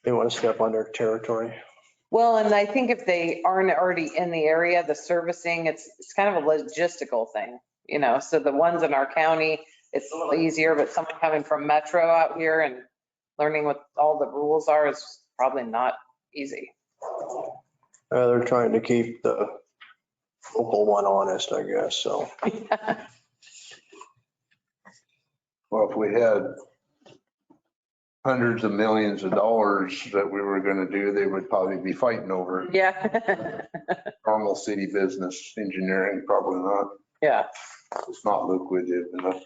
They want to step on their territory. Well, and I think if they aren't already in the area, the servicing, it's kind of a logistical thing. So the ones in our county, it's a little easier, but someone coming from Metro out here and learning what all the rules are is probably not easy. They're trying to keep the local one honest, I guess, so. Well, if we had hundreds of millions of dollars that we were going to do, they would probably be fighting over it. Yeah. Normal city business, engineering, probably not. Yeah. It's not lucrative enough.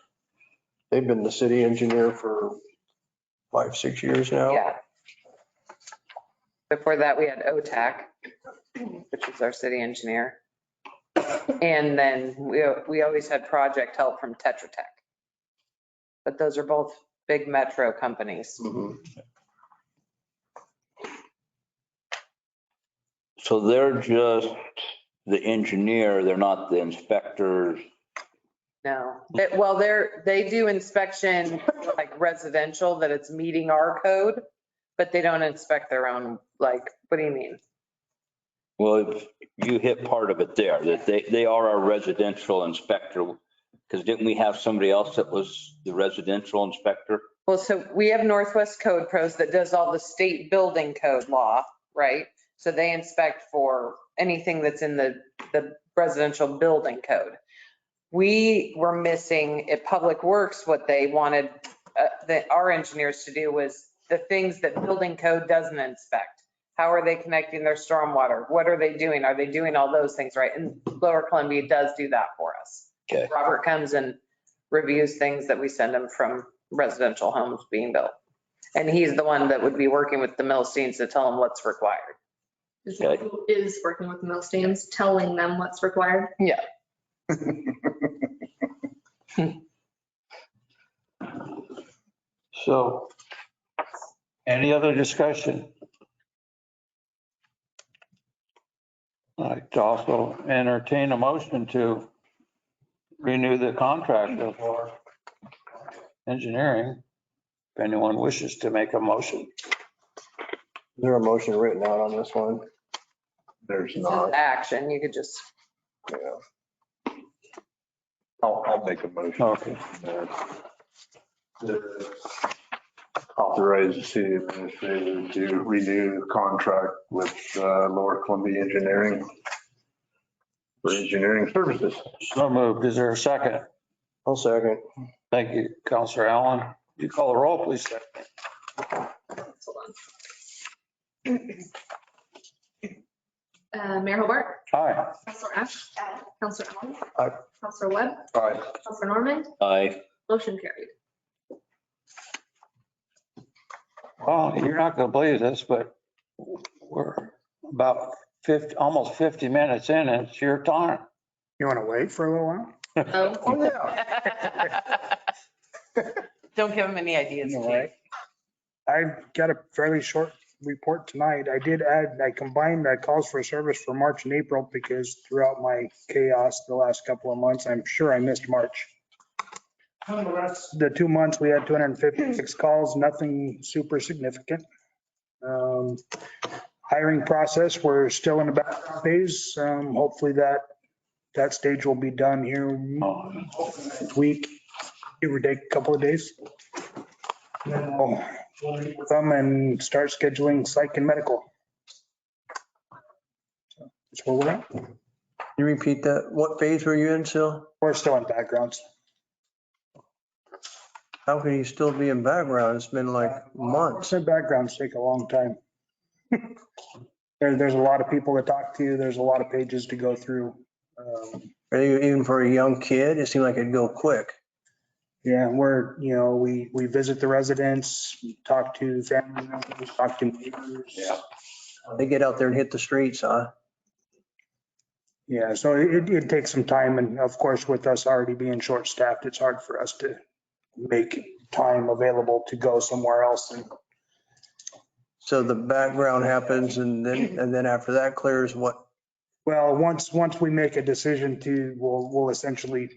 They've been the city engineer for 5-6 years now. Yeah. Before that, we had OTAC, which is our city engineer. And then we always had project help from Tetra Tech. But those are both big metro companies. So they're just the engineer, they're not the inspectors. No, well, they do inspection like residential, that it's meeting our code, but they don't inspect their own, like, what do you mean? Well, you hit part of it there, that they are our residential inspector. Because didn't we have somebody else that was the residential inspector? Well, so we have Northwest Code Pros that does all the state building code law, right? So they inspect for anything that's in the residential building code. We were missing at Public Works, what they wanted our engineers to do was the things that building code doesn't inspect. How are they connecting their stormwater? What are they doing? Are they doing all those things right? And Lower Columbia does do that for us. Okay. Robert comes and reviews things that we send him from residential homes being built. And he's the one that would be working with the Millsteins to tell them what's required. Okay. Who is working with the Millsteins, telling them what's required? Yeah. So any other discussion? I'd like to also entertain a motion to renew the contract of our engineering. If anyone wishes to make a motion. Is there a motion written out on this one? There's It's not. just action. You could just, Yeah. I'll make a motion. Okay. To authorize the city administrator to renew the contract with Lower Columbia Engineering for engineering services. So moved. Is there a second? I'll second. Thank you, Counselor Allen. You call the roll, please. Hold on. Mayor Hobart, Aye. Counselor Ash, Counselor Allen. Aye. Counselor Webb, Aye. Counselor Norman, Aye. motion carried. Well, you're not going to believe this, but we're about 50, almost 50 minutes in and it's your time. You want to wait for a little while? Oh, yeah. don't give them any ideas. All right. I've got a fairly short report tonight. I combined calls for service for March and April because throughout my chaos the last couple of months, I'm sure I missed March. The 2 months we had 256 calls, nothing super significant. Hiring process, we're still in the background phase. Hopefully that stage will be done here next week, give or take a couple of days. Then we'll meet with them and start scheduling psych and medical. So that's where we're at. Can you repeat that? What phase were you in, Sil? We're still in backgrounds. How can you still be in background? It's been like months. Some backgrounds take a long time. There's a lot of people to talk to. There's a lot of pages to go through. Even for a young kid, it seemed like it'd go quick. Yeah, we visit the residents, talk to family members, talk to neighbors. Yeah. They get out there and hit the streets, huh? Yeah, so it takes some time. And of course, with us already being short staffed, it's hard for us to make time available to go somewhere else. And So the background happens and then after that clears what? well, once we make a decision we'll essentially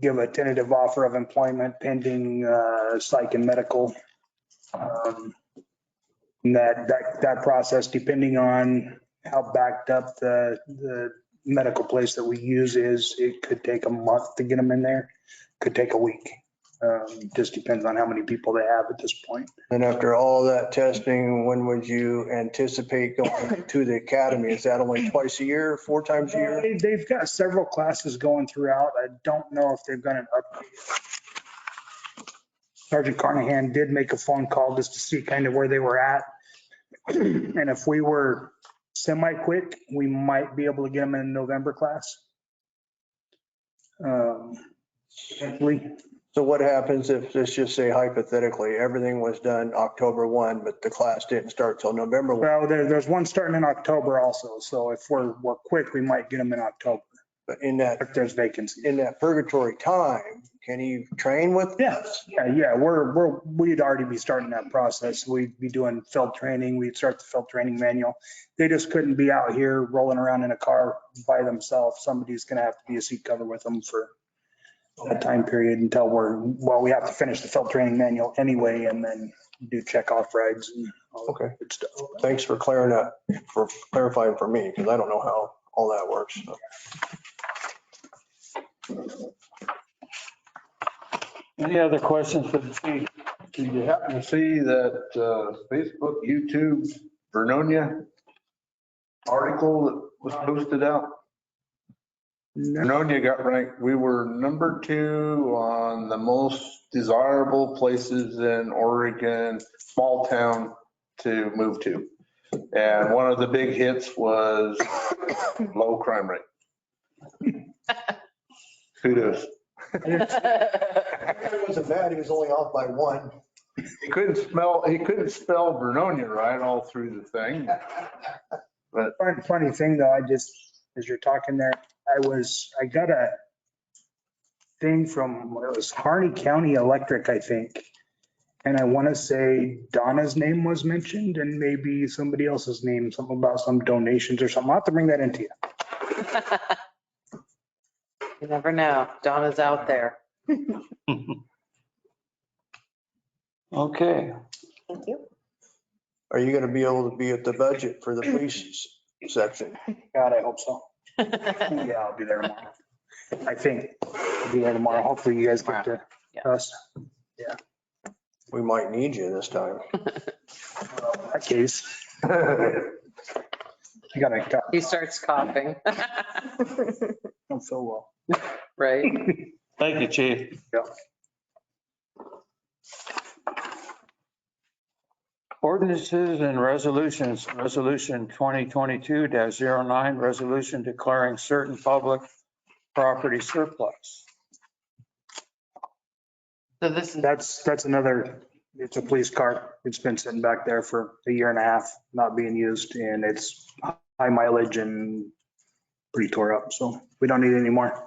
give a tentative offer of employment pending psych and medical. And that process, depending on how backed up the medical place that we use is it could take a month to get them in there, could take a week. Just depends on how many people they have at this point. And after all that testing, when would you anticipate going to the academy? Is that only twice a year, 4 times a year? They've got several classes going throughout. I don't know if they've got an update. Sergeant Carnahan did make a phone call just to see kind of where they were at. And if we were semi-quick, we might be able to get them in a November class. Potentially. So what happens if, let's just say hypothetically, everything was done October 1, but the class didn't start till November 1? Well, there's one starting in October also. So if we're quick, we might get them in October. But in that, If there's vacancy. in that purgatory time, can he train with us? Yeah. We'd already be starting that process. We'd be doing field training. We'd start the field training manual. They just couldn't be out here rolling around in a car by themselves. Somebody's going to have to be a seat cover with them for that time period until we have to finish the field training manual anyway, and then do check off rides and all Okay. that good stuff. Thanks for clarifying for me, because I don't know how all that works. Any other questions for the chief? Did you happen to see that Facebook, YouTube, Vernonia article that was posted out? Vernonia got ranked, we were number 2 on the most desirable places in Oregon, small town to move to. And one of the big hits was low crime rate. Kudos. It wasn't bad. He was only off by 1. He couldn't spell Vernonia right all through the thing. Funny thing though, as you're talking there, I got a thing from, it was Harney County Electric, I think. And I want to say Donna's name was mentioned and maybe somebody else's name, something about some donations or something. I'll have to bring that into you. You never know. Donna's out there. Okay. Thank you. Are you going to be able to be at the budget for the police section? God, I hope so. Yeah, I'll be there tomorrow. I think I'll be there tomorrow. Hopefully you guys get to us. We might need you this time. In that case. You gotta. He starts coughing. Don't feel well. Right? Thank you, chief. Yeah. Ordinances and resolutions. Resolution 2022-09, resolution declaring certain public property surplus. So this is, That's another, it's a police car. It's been sitting back there for a year and a half, not being used, and it's high mileage and pretty tore up, so we don't need it anymore.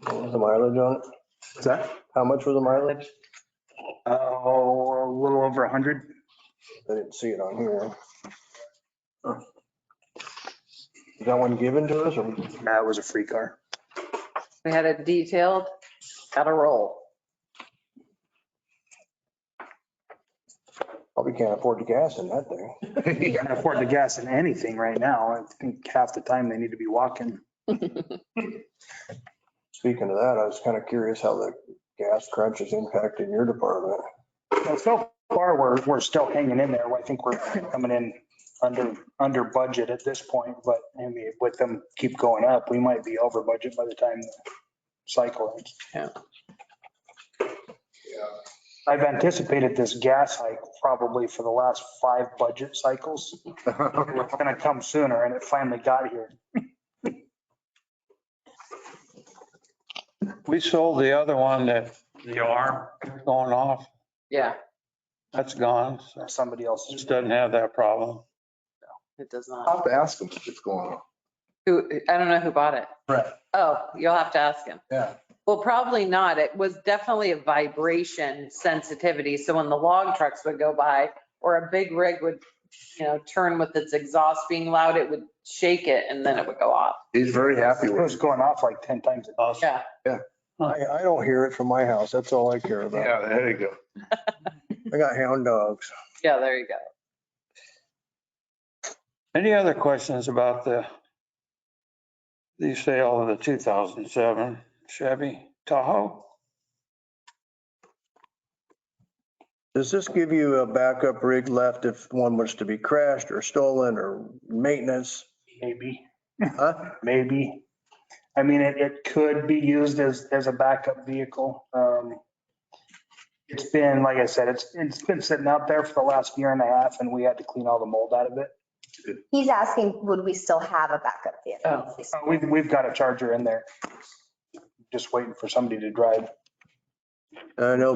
What was the mileage on it? Is that? How much was the mileage? Oh, a little over 100. I didn't see it on here. Huh. Is that one given to us or? That was a free car. we had it detailed, got to roll. Probably can't afford the gas in that thing. You can't afford the gas in anything right now. I think half the time they need to be walking. Speaking of that, I was kind of curious how the gas crunch is impacting your department. Well, so far, we're still hanging in there. I think we're coming in under budget at this point, but I mean, with them keep going up, we might be over budget by the time the cycle ends. Yeah. I've anticipated this gas hike probably for the last 5 budget cycles. It's going to come sooner, and it finally got here. We sold the other one that the arm kept going off. Yeah, That's gone. So Somebody else. this doesn't have that problem. it does I'll not. have to ask him what's going on. I don't know who bought it. Right. Oh, you'll have to ask him. Yeah. Well, probably not. It was definitely a vibration sensitivity. So when the log trucks would go by or a big rig would, turn with its exhaust being loud, it would shake it and then it would go off. He's very happy It with was going off like 10 times a day. Yeah. I don't hear it from my house. That's all I care it. about. Yeah, there you go. I got hound dogs. Yeah, there you go. Any other questions about the the sale of the 2007 Chevy Tahoe. Does this give you a backup rig left if one was to be crashed or stolen or maintenance? Maybe, Huh? maybe. I mean, it could be used as a backup vehicle. It's been, like I said, it's been sitting out there for the last year and a half and we had to clean all the mold out of it. He's asking, would we still have a backup vehicle? We've got a Charger in there. Just waiting for somebody to drive. I know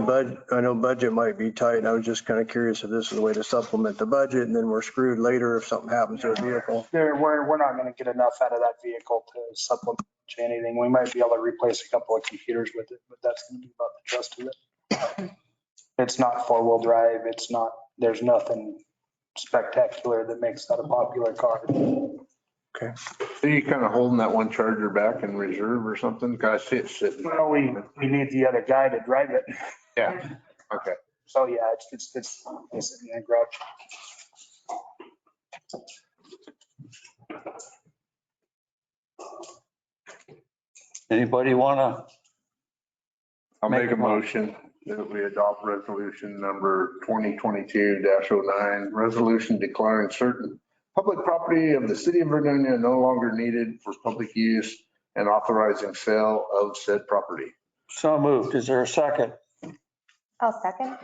budget might be tight. And I was just kind of curious if this is a way to supplement the budget and then we're screwed later if something happens to a vehicle. We're not going to get enough out of that vehicle to supplement anything. We might be able to replace a couple of computers with it, but that's going to be about the trust of it. It's not four-wheel drive. There's nothing spectacular that makes that a popular car. Okay. So you kind of holding that one Charger back in reserve or something? Cause I see it sitting. Well, we need the other guy to drive it. Yeah, okay. So yeah, it's sitting in the garage. Anybody want I'll make a motion that we adopt resolution number 2022-09, resolution declaring certain public property of the city of Vernonia no longer needed for public use and authorizing sale of said property. so moved? Is there a second? I'll second.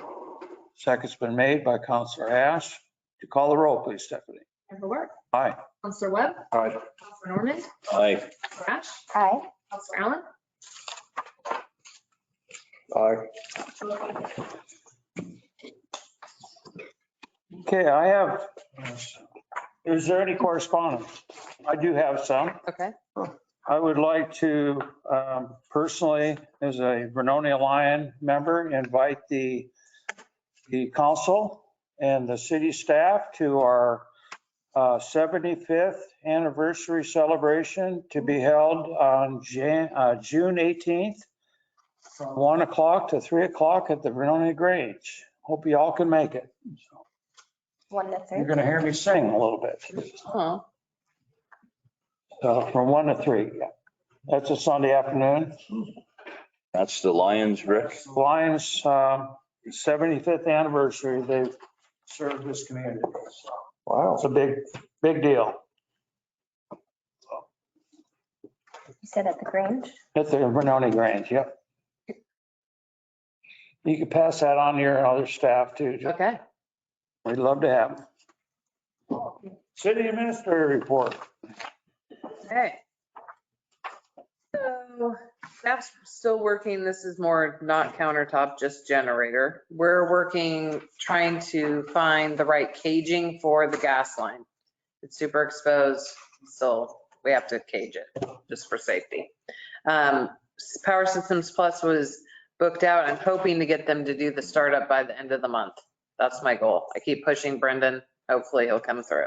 Second's been made by Counselor Ash. To call the roll, please, Stephanie. Counselor Warwick, Aye. Counselor Webb, All right. Counselor Norman, Aye. Counselor Ash, Aye. Counselor Allen. Aye. Okay, is there any correspondence? I do have some. Okay. I would like to personally, as a Vernonia Lion member, invite the council and the city staff to our 75th anniversary celebration to be held on June 18th from 1 o'clock to 3 o'clock at the Vernonia Grange. Hope you all can make it. 1 to 3. You're going to hear me sing a little bit. Oh, So from 1 to 3, yeah. That's a Sunday afternoon. That's the Lions, Rick. Lions 75th anniversary, they've served this community. So Wow. it's a big deal. You said at the Grange? At the Vernonia Grange, yep. You can pass that on to your other staff too. okay. We'd love to have them. City Administrator report. Okay. So staff's still working. This is more not countertop, just generator. We're working, trying to find the right caging for the gas line. It's super exposed, so we have to cage it just for safety. Power Systems Plus was booked out. I'm hoping to get them to do the startup by the end of the month. That's my goal. I keep pushing Brendan. Hopefully he'll come through.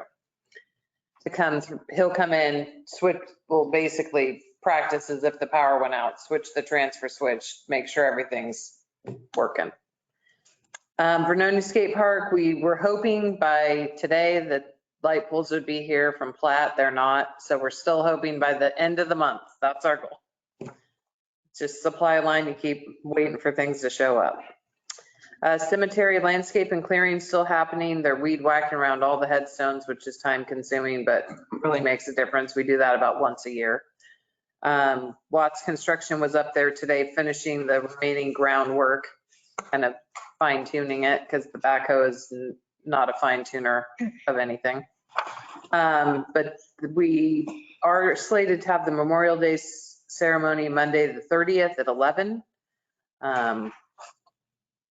He'll come in, switch, well, basically practice as if the power went out, switch the transfer switch, make sure everything's working. Vernonia Skate Park, we were hoping by today that light poles would be here from Platt. They're not. So we're still hoping by the end of the month. That's our goal. Just supply line, you keep waiting for things to show up. Cemetery landscape and clearing still happening. They're weed whacking around all the headstones, which is time consuming, but really makes a difference. We do that about once a year. Watts Construction was up there today finishing the remaining groundwork, kind of fine tuning it because the backhoe is not a fine tuner of anything. But we are slated to have the Memorial Day ceremony Monday the 30th at 11.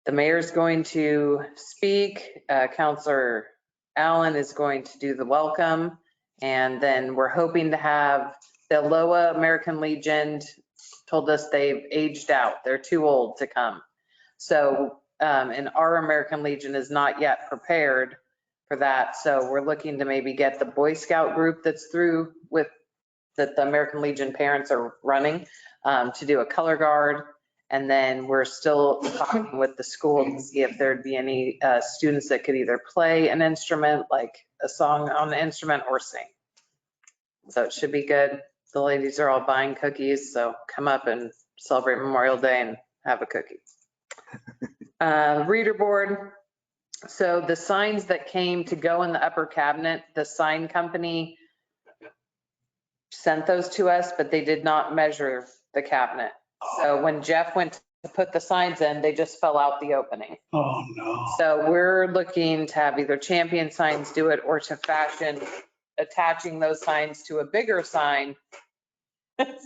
The mayor's going to speak. Councilor Allen is going to do the welcome. And then we're hoping to have the Loa American Legion told us they've aged out. They're too old to come. So, and our American Legion is not yet prepared for that. So we're looking to maybe get the Boy Scout group that's through with that the American Legion parents are running to do a color guard. And then we're still talking with the school to see if there'd be any students that could either play an instrument, like a song on the instrument, or sing. So it should be good. The ladies are all buying cookies, so come up and celebrate Memorial Day and have a cookie. Reader board. So the signs that came to go in the upper cabinet, the sign company sent those to us, but they did not measure the cabinet. So when Jeff went to put the signs in, they just fell out the opening. Oh, no. So we're looking to have either Champion Signs do it or to fashion attaching those signs to a bigger sign,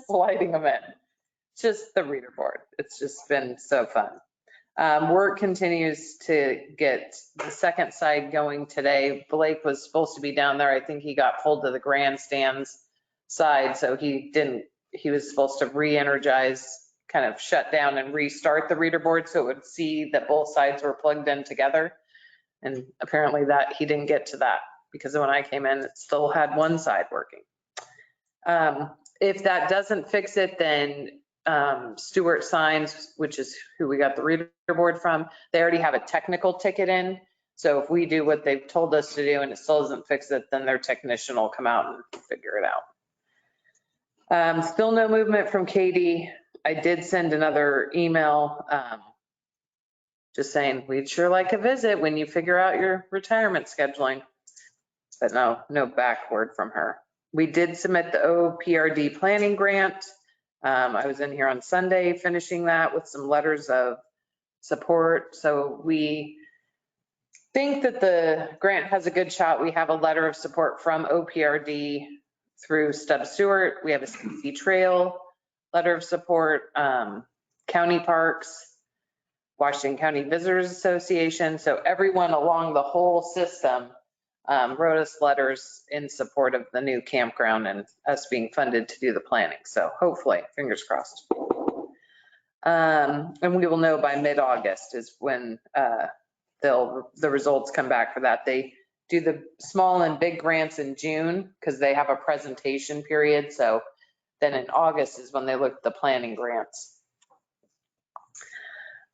sliding them in. Just the reader board. It's just been so fun. Work continues to get the second side going today. Blake was supposed to be down there. I think he got pulled to the grandstands side, so he was supposed to re-energize, kind of shut down and restart the reader board so it would see that both sides were plugged in together. And apparently that he didn't get to that because when I came in, it still had one side working. If that doesn't fix it, then Stewart Signs, which is who we got the reader board from, they already have a technical ticket in. So if we do what they've told us to do and it still doesn't fix it, then their technician will come out and figure it out. Still no movement from Katie. I did send another email just saying we'd sure like a visit when you figure out your retirement scheduling. But no back word from her. We did submit the OPRD planning grant. I was in here on Sunday finishing that with some letters of support. So we think that the grant has a good shot. We have a letter of support from OPRD through Stubb Stewart. We have a CC Trail letter of support, county parks, Washington County Visitors Association. So everyone along the whole system wrote us letters in support of the new campground and us being funded to do the planning. So hopefully, fingers crossed. And we will know by mid-August is when the results come back for that. They do the small and big grants in June because they have a presentation period. So then in August is when they look at the planning grants.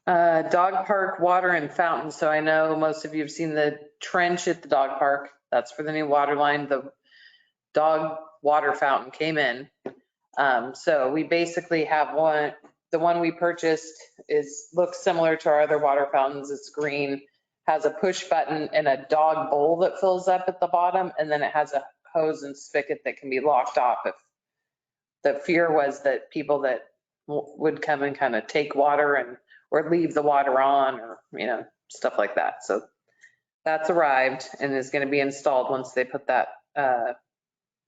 Dog park, water and fountain. So I know most of you have seen the trench at the dog park. That's for the new water line. The dog water fountain came in. So we basically have one. The one we purchased looks similar to our other water fountains. It's green, has a push button and a dog bowl that fills up at the bottom. And then it has a hose and spigot that can be locked off. If the fear was that people that would come and kind of take water or leave the water on or, stuff like that. So that's arrived and is going to be installed once they put that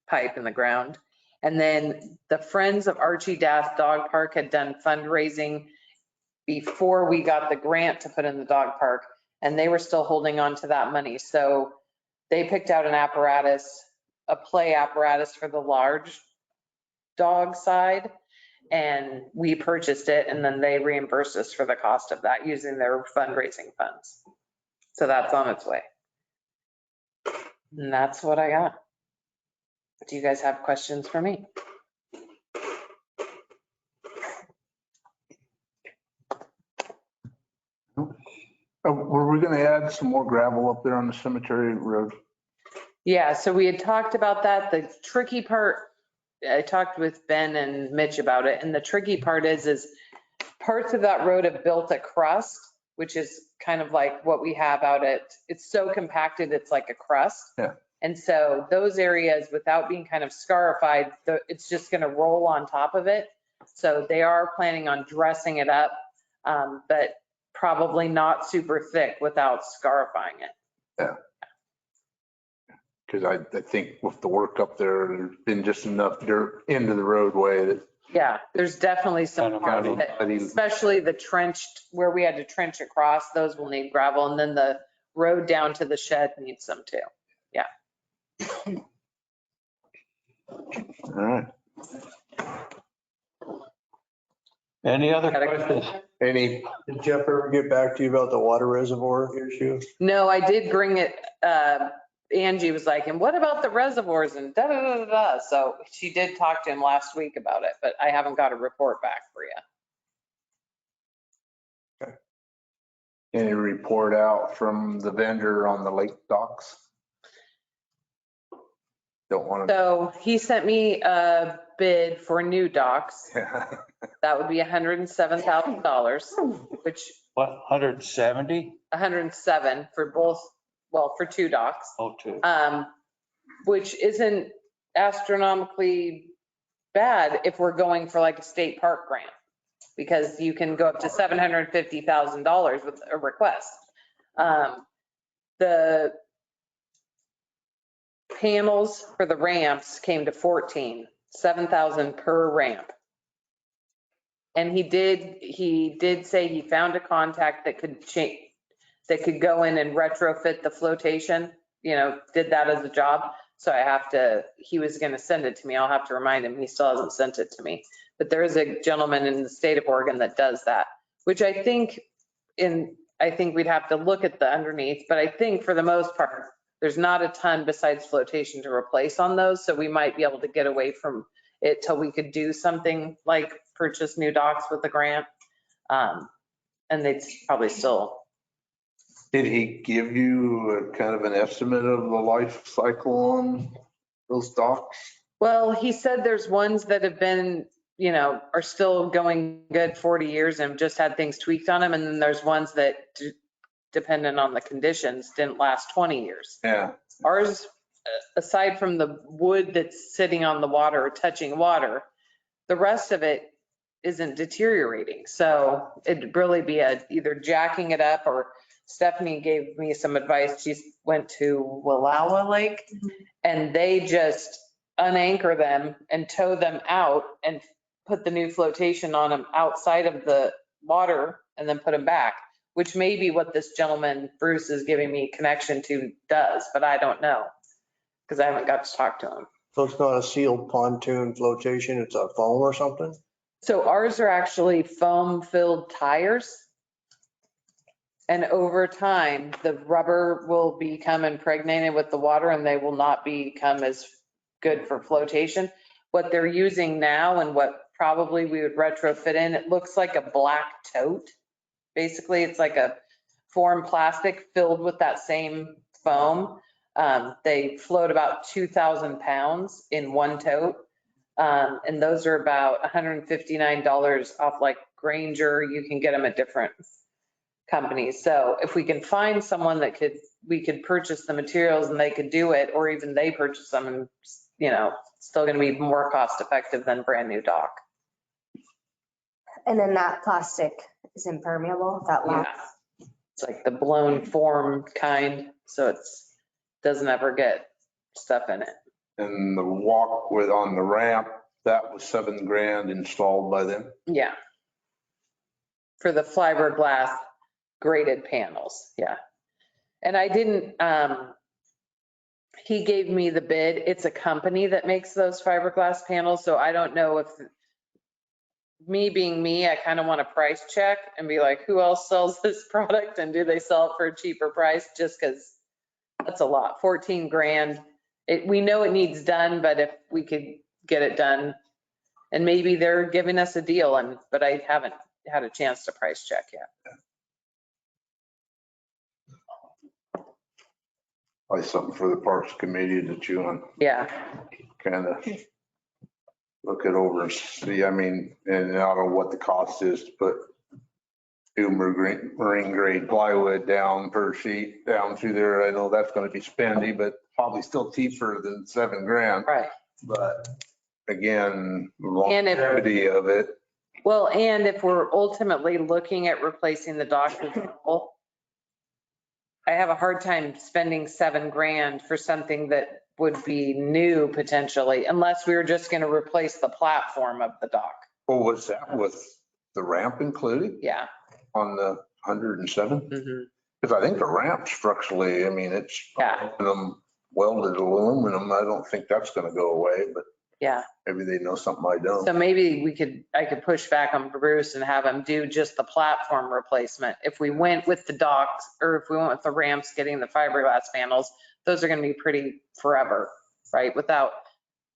pipe in the ground. And then the Friends of Archie Dath Dog Park had done fundraising before we got the grant to put in the dog park, and they were still holding on to that money. So they picked out an apparatus, a play apparatus for the large dog side, and we purchased it, and then they reimbursed us for the cost of that using their fundraising funds. So that's on its way. And that's what I got. Do you guys have questions for me? Were we going to add some more gravel up there on the cemetery road? Yeah, so we had talked about that. The tricky part, I talked with Ben and Mitch about it, and the tricky part is parts of that road have built a crust, which is kind of like what we have out at, it's so compacted, it's like a crust. Yeah. And so those areas, without being kind of scarified, it's just going to roll on top of it. So they are planning on dressing it up, but probably not super thick without scarifying it. Yeah. Because I think with the work up there, there's been just enough dirt into the roadway that. Yeah, there's definitely some, Kind of especially the trenched, where we had to trench across, those will need gravel. And then the road down to the shed needs some too. Yeah. All right. Any other questions? Did Jeff ever get back to you about the water reservoir issue? No, I did bring it. Angie was like, and what about the reservoirs and da da da da. So she did talk to him last week about it, but I haven't got a report back for you. Okay. Any report out from the vendor on the lake docks? Don't want to. So he sent me a bid for new docks. Yeah. That would be $107,000, which What, 170? 107 for both, well, for two docks. Oh, two. Which isn't astronomically bad if we're going for like a state park grant, because you can go up to $750,000 with a request. The panels for the ramps came to 14, 7,000 per ramp. And he did say he found a contact that could change, that could go in and retrofit the flotation, did that as a job. So he was going to send it to me. I'll have to remind him. He still hasn't sent it to me. But there is a gentleman in the state of Oregon that does that, which I think we'd have to look at the underneath, but I think for the most part, there's not a ton besides flotation to replace on those. So we might be able to get away from it till we could do something like purchase new docks with the grant. And they'd probably still. Did he give you a kind of an estimate of the life cycle on those docks? Well, he said there's ones that have been, are still going good 40 years and just had things tweaked on them. And then there's ones that, depending on the conditions, didn't last 20 years. Yeah. Ours, aside from the wood that's sitting on the water or touching water, the rest of it isn't deteriorating. So it'd really be either jacking it up, or Stephanie gave me some advice. She went to Wallowa Lake and they just unanchor them and tow them out and put the new flotation on them outside of the water and then put them back, which may be what this gentleman, Bruce, is giving me connection to does, but I don't know because I haven't got to talk to him. So it's not a sealed pontoon flotation, it's a foam or something? So ours are actually foam-filled tires. And over time, the rubber will become impregnated with the water and they will not become as good for flotation. What they're using now and what probably we would retrofit in, it looks like a black tote. Basically, it's like a foreign plastic filled with that same foam. They float about 2,000 pounds in one tote. And those are about $159 off like Granger. You can get them at different companies. So if we can find someone that we could purchase the materials and they could do it, or even they purchase them and, still going to be more cost effective than brand new dock. And then that plastic is impermeable, that Yeah. lasts. It's like the blown form kind. So it doesn't ever get stuff in it. And the walk on the ramp, that was $7,000 installed by them. Yeah. For the fiberglass graded panels. Yeah. And I didn't, he gave me the bid. It's a company that makes those fiberglass panels. So I don't know if, me being me, I kind of want a price check and be like, who else sells this product and do they sell it for a cheaper price? Just because that's a lot, $14,000. We know it needs done, but if we could get it done, and maybe they're giving us a deal, but I haven't had a chance to price check yet. Probably something for the Parks Committee to chew on. Yeah. Kind of look it over and see, and I don't know what the cost is to put new marine grade plywood down per sheet down through there. I know that's going to be spendy, but probably still cheaper than $7,000. Right. But again, longevity of it. Well, and if we're ultimately looking at replacing the dock as a whole, I have a hard time spending $7,000 for something that would be new potentially, unless we were just going to replace the platform of the dock. Well, was that with the ramp included Yeah. on the 107? Mhm. Because I think the ramp structurally, it's Yeah. aluminum, welded aluminum. I don't think that's going to go away, but Yeah. maybe they know something I don't. So maybe I could push back on Bruce and have him do just the platform replacement. If we went with the docks, or if we went with the ramps getting the fiberglass panels, those are going to be pretty forever, right? Without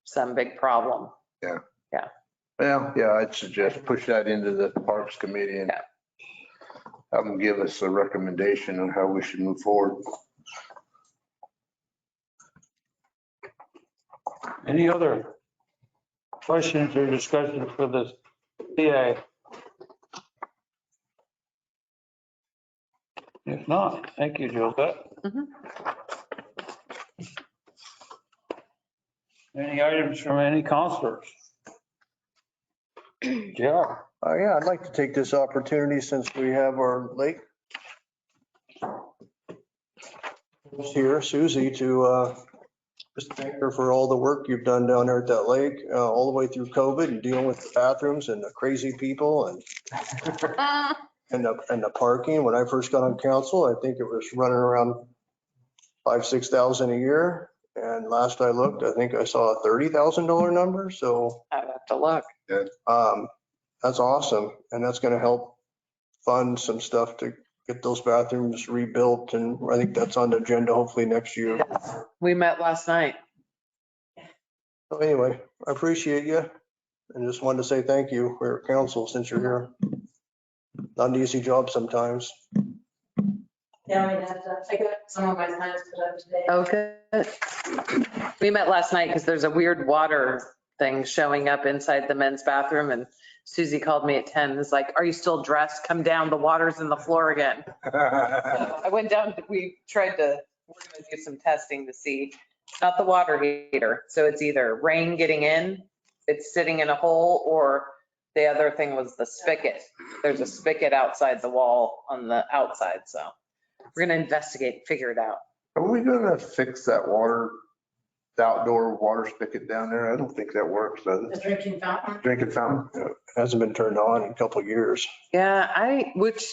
some big problem. Yeah. Yeah. Well, yeah, I'd suggest push that into the Parks Committee and have them give us a recommendation on how we should move forward. Any other questions or discussion for this PA? If not, thank you, Josette. Any items from any counselors? Yeah. Yeah, I'd like to take this opportunity since we have our lake here, Susie, to just thank her for all the work you've done down there at that lake, all the way through COVID and dealing with the bathrooms and the crazy people and the parking. When I first got on council, I think it was running around 5,000-6,000 a year. And last I looked, I think I saw a $30,000 number. So I'd have to look. that's awesome. And that's going to help fund some stuff to get those bathrooms rebuilt. And I think that's on the agenda hopefully next year. We met last night. So anyway, I appreciate you and just wanted to say thank you for your counsel since you're here. Not an easy job sometimes. Yeah, I mean, I got some of my signs put up today. Oh, good. We met last night because there's a weird water thing showing up inside the men's bathroom, and Susie called me at 10 and was like, are you still dressed? Come down, the water's in the floor again. I went down, we're gonna do some testing to see. It's not the water heater, so it's either rain getting in, it's sitting in a hole, or the other thing was the spigot. There's a spigot outside the wall on the outside, so we're gonna investigate, figure it out. Are we gonna fix that water, the outdoor water spigot down there? I don't think that works, does The it? drinking fountain. Drinking fountain? Hasn't been turned on in a couple of years. Yeah, which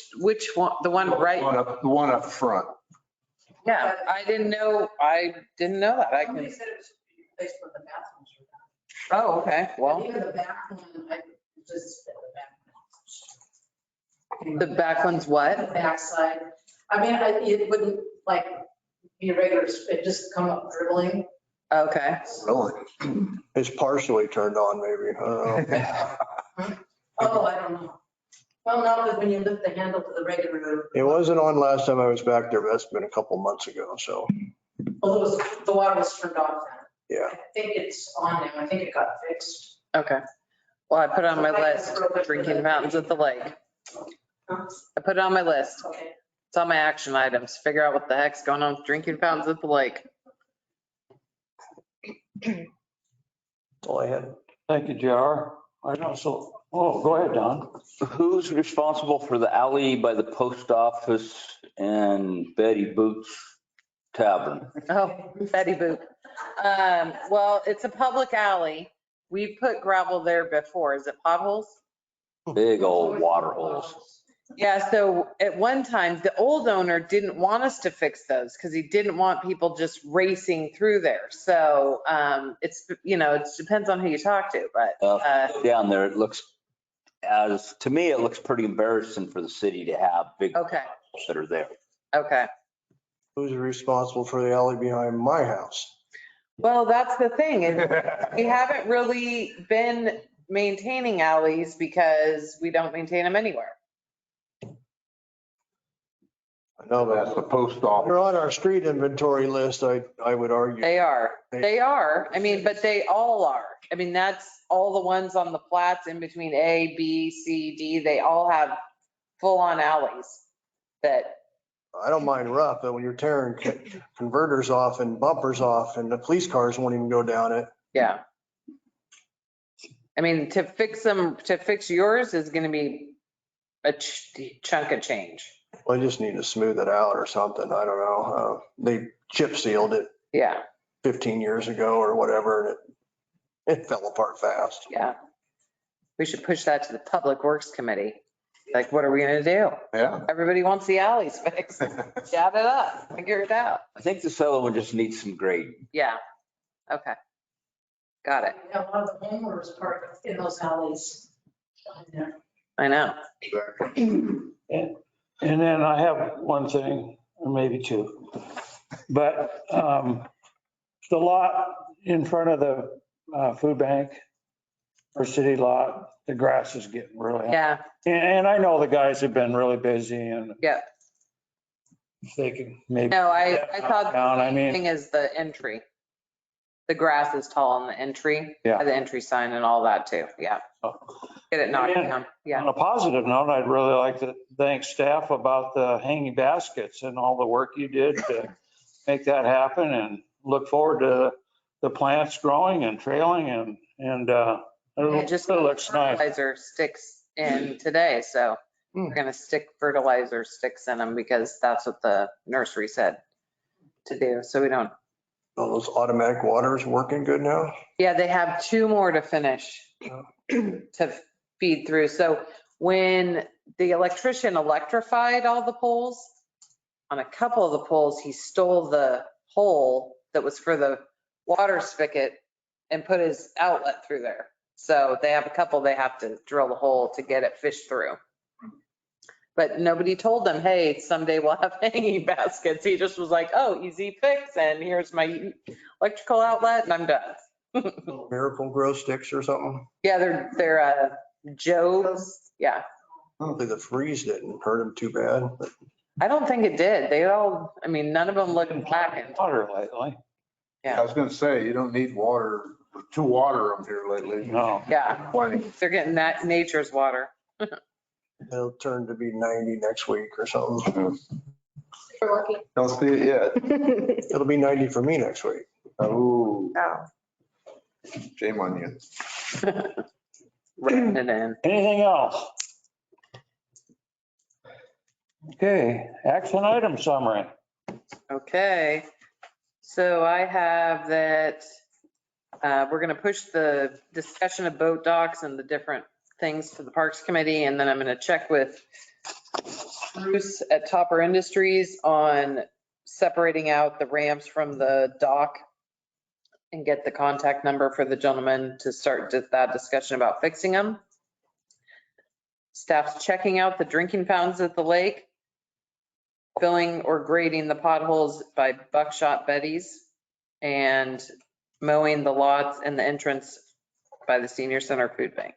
one, the one right? The one up front. Yeah, I didn't know that. I Somebody can, said it was replaced when the bathrooms were done. oh, okay, well, Even the back one, I just, the back one's what? the backside. I mean, it wouldn't like be a regular, it just come up dribbling. Okay. Really? It's partially turned on maybe. I don't know. Oh, I don't know. Well, no, but when you lift the handle to the regular. It wasn't on last time I was back there, but that's been a couple months ago. So, Well, the water was turned off then. yeah. I think it's on now. I think it got fixed. Okay. Well, I put it on my list, drinking fountains at the lake. I put it on my list. Okay. It's on my action items. Figure out what the heck's going on with drinking fountains at the lake. That's all I had. Thank you, JR. I know, so, oh, go ahead, Don. Who's responsible for the alley by the post office and Betty Boots Tavern? Oh, Betty Boop. Well, it's a public alley. We've put gravel there before. Is it potholes? Big old water holes. Yeah, so at one time, the old owner didn't want us to fix those because he didn't want people just racing through there. So it's, it depends on who you talk to, but Down there, it looks, to me, it looks pretty embarrassing for the city to have big okay, potholes that are there. okay. Who's responsible for the alley behind my house? Well, that's the thing. We haven't really been maintaining alleys because we don't maintain them anywhere. I know That's the post office. they're on our street inventory list. I would argue. They are. They are. I mean, but they all are. I mean, that's all the ones on the flats in between A, B, C, D. They all have full-on alleys that, I don't mind rough, but when you're tearing converters off and bumpers off and the police cars won't even go down it. yeah. I mean, to fix yours is going to be a chunk of change. Well, I just need to smooth it out or something. I don't know. They chip sealed it Yeah, 15 years ago or whatever, and it fell apart fast. yeah. We should push that to the Public Works Committee. Like, what are we going to do? Yeah. Everybody wants the alleys fixed. Jab it up, figure it out. I think this other one just needs some grading. Yeah, okay. Got it. A lot of the homeowners park in those alleys. Down there. I know. And then I have one thing, or maybe two. But the lot in front of the food bank or city lot, the grass is getting really high. Yeah, And I know the guys have been really busy and yeah. if they can maybe. No, I thought Down, I the mean, thing is the entry. The grass is tall on the entry. Yeah. The entry sign and all that too. Yeah. Get it knocked down. Yeah. On a positive note, I'd really like to thank staff about the hanging baskets and all the work you did to make that happen, and look forward to the plants growing and trailing and It just looks nice. fertilizer sticks in today, so we're gonna stick fertilizer sticks in them because that's what the nursery said to do. So we don't. All those automatic waters working good now? Yeah, they have 2 more to finish to feed through. So when the electrician electrified all the poles, on a couple of the poles, he stole the hole that was for the water spigot and put his outlet through there. So they have a couple, they have to drill the hole to get it fished through. But nobody told them, hey, someday we'll have hanging baskets. He just was like, oh, easy fix, and here's my electrical outlet, and I'm done. Miracle Grow sticks or something? Yeah, they're Joe's. Yeah. I don't think the freeze didn't hurt them too bad, but I don't think it did. They all, I mean, none of them look blackened. Water lately. I was gonna say, you don't need water to water them here lately. No. Yeah, Plenty. they're getting that nature's water. it'll turn to be 90 next week or something. We're lucky. Don't see it yet. It'll be 90 for me next week. Oh, Oh. shame on you. Writing it in. Anything else? Okay, action item summary. Okay, so I have that we're going to push the discussion of boat docks and the different things to the Parks Committee, and then I'm going to check with Bruce at Topper Industries on separating out the ramps from the dock and get the contact number for the gentleman to start that discussion about fixing them. Staff's checking out the drinking fountains at the lake, filling or grading the potholes by Buckshot Betty's, and mowing the lots and the entrance by the Senior Center Food Bank.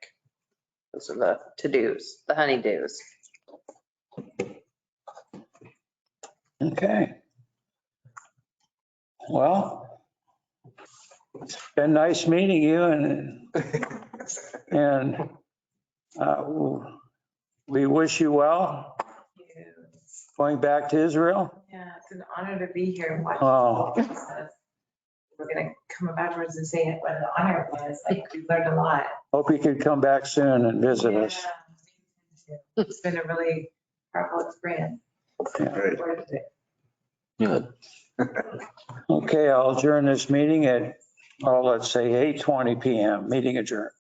Those are the to-dos, the honey-dos. Okay. Well, it's been nice meeting you, and we wish you well going back to Israel. Yeah, it's an honor to be here and watch. Oh. the process. We're gonna come afterwards and say what an honor it was. Like, we learned a lot. Hope you could come back soon and visit us. Yeah. It's been a really powerful experience. Great. Good. Okay, I'll adjourn this meeting at, let's say 8:20 PM. Meeting adjourned.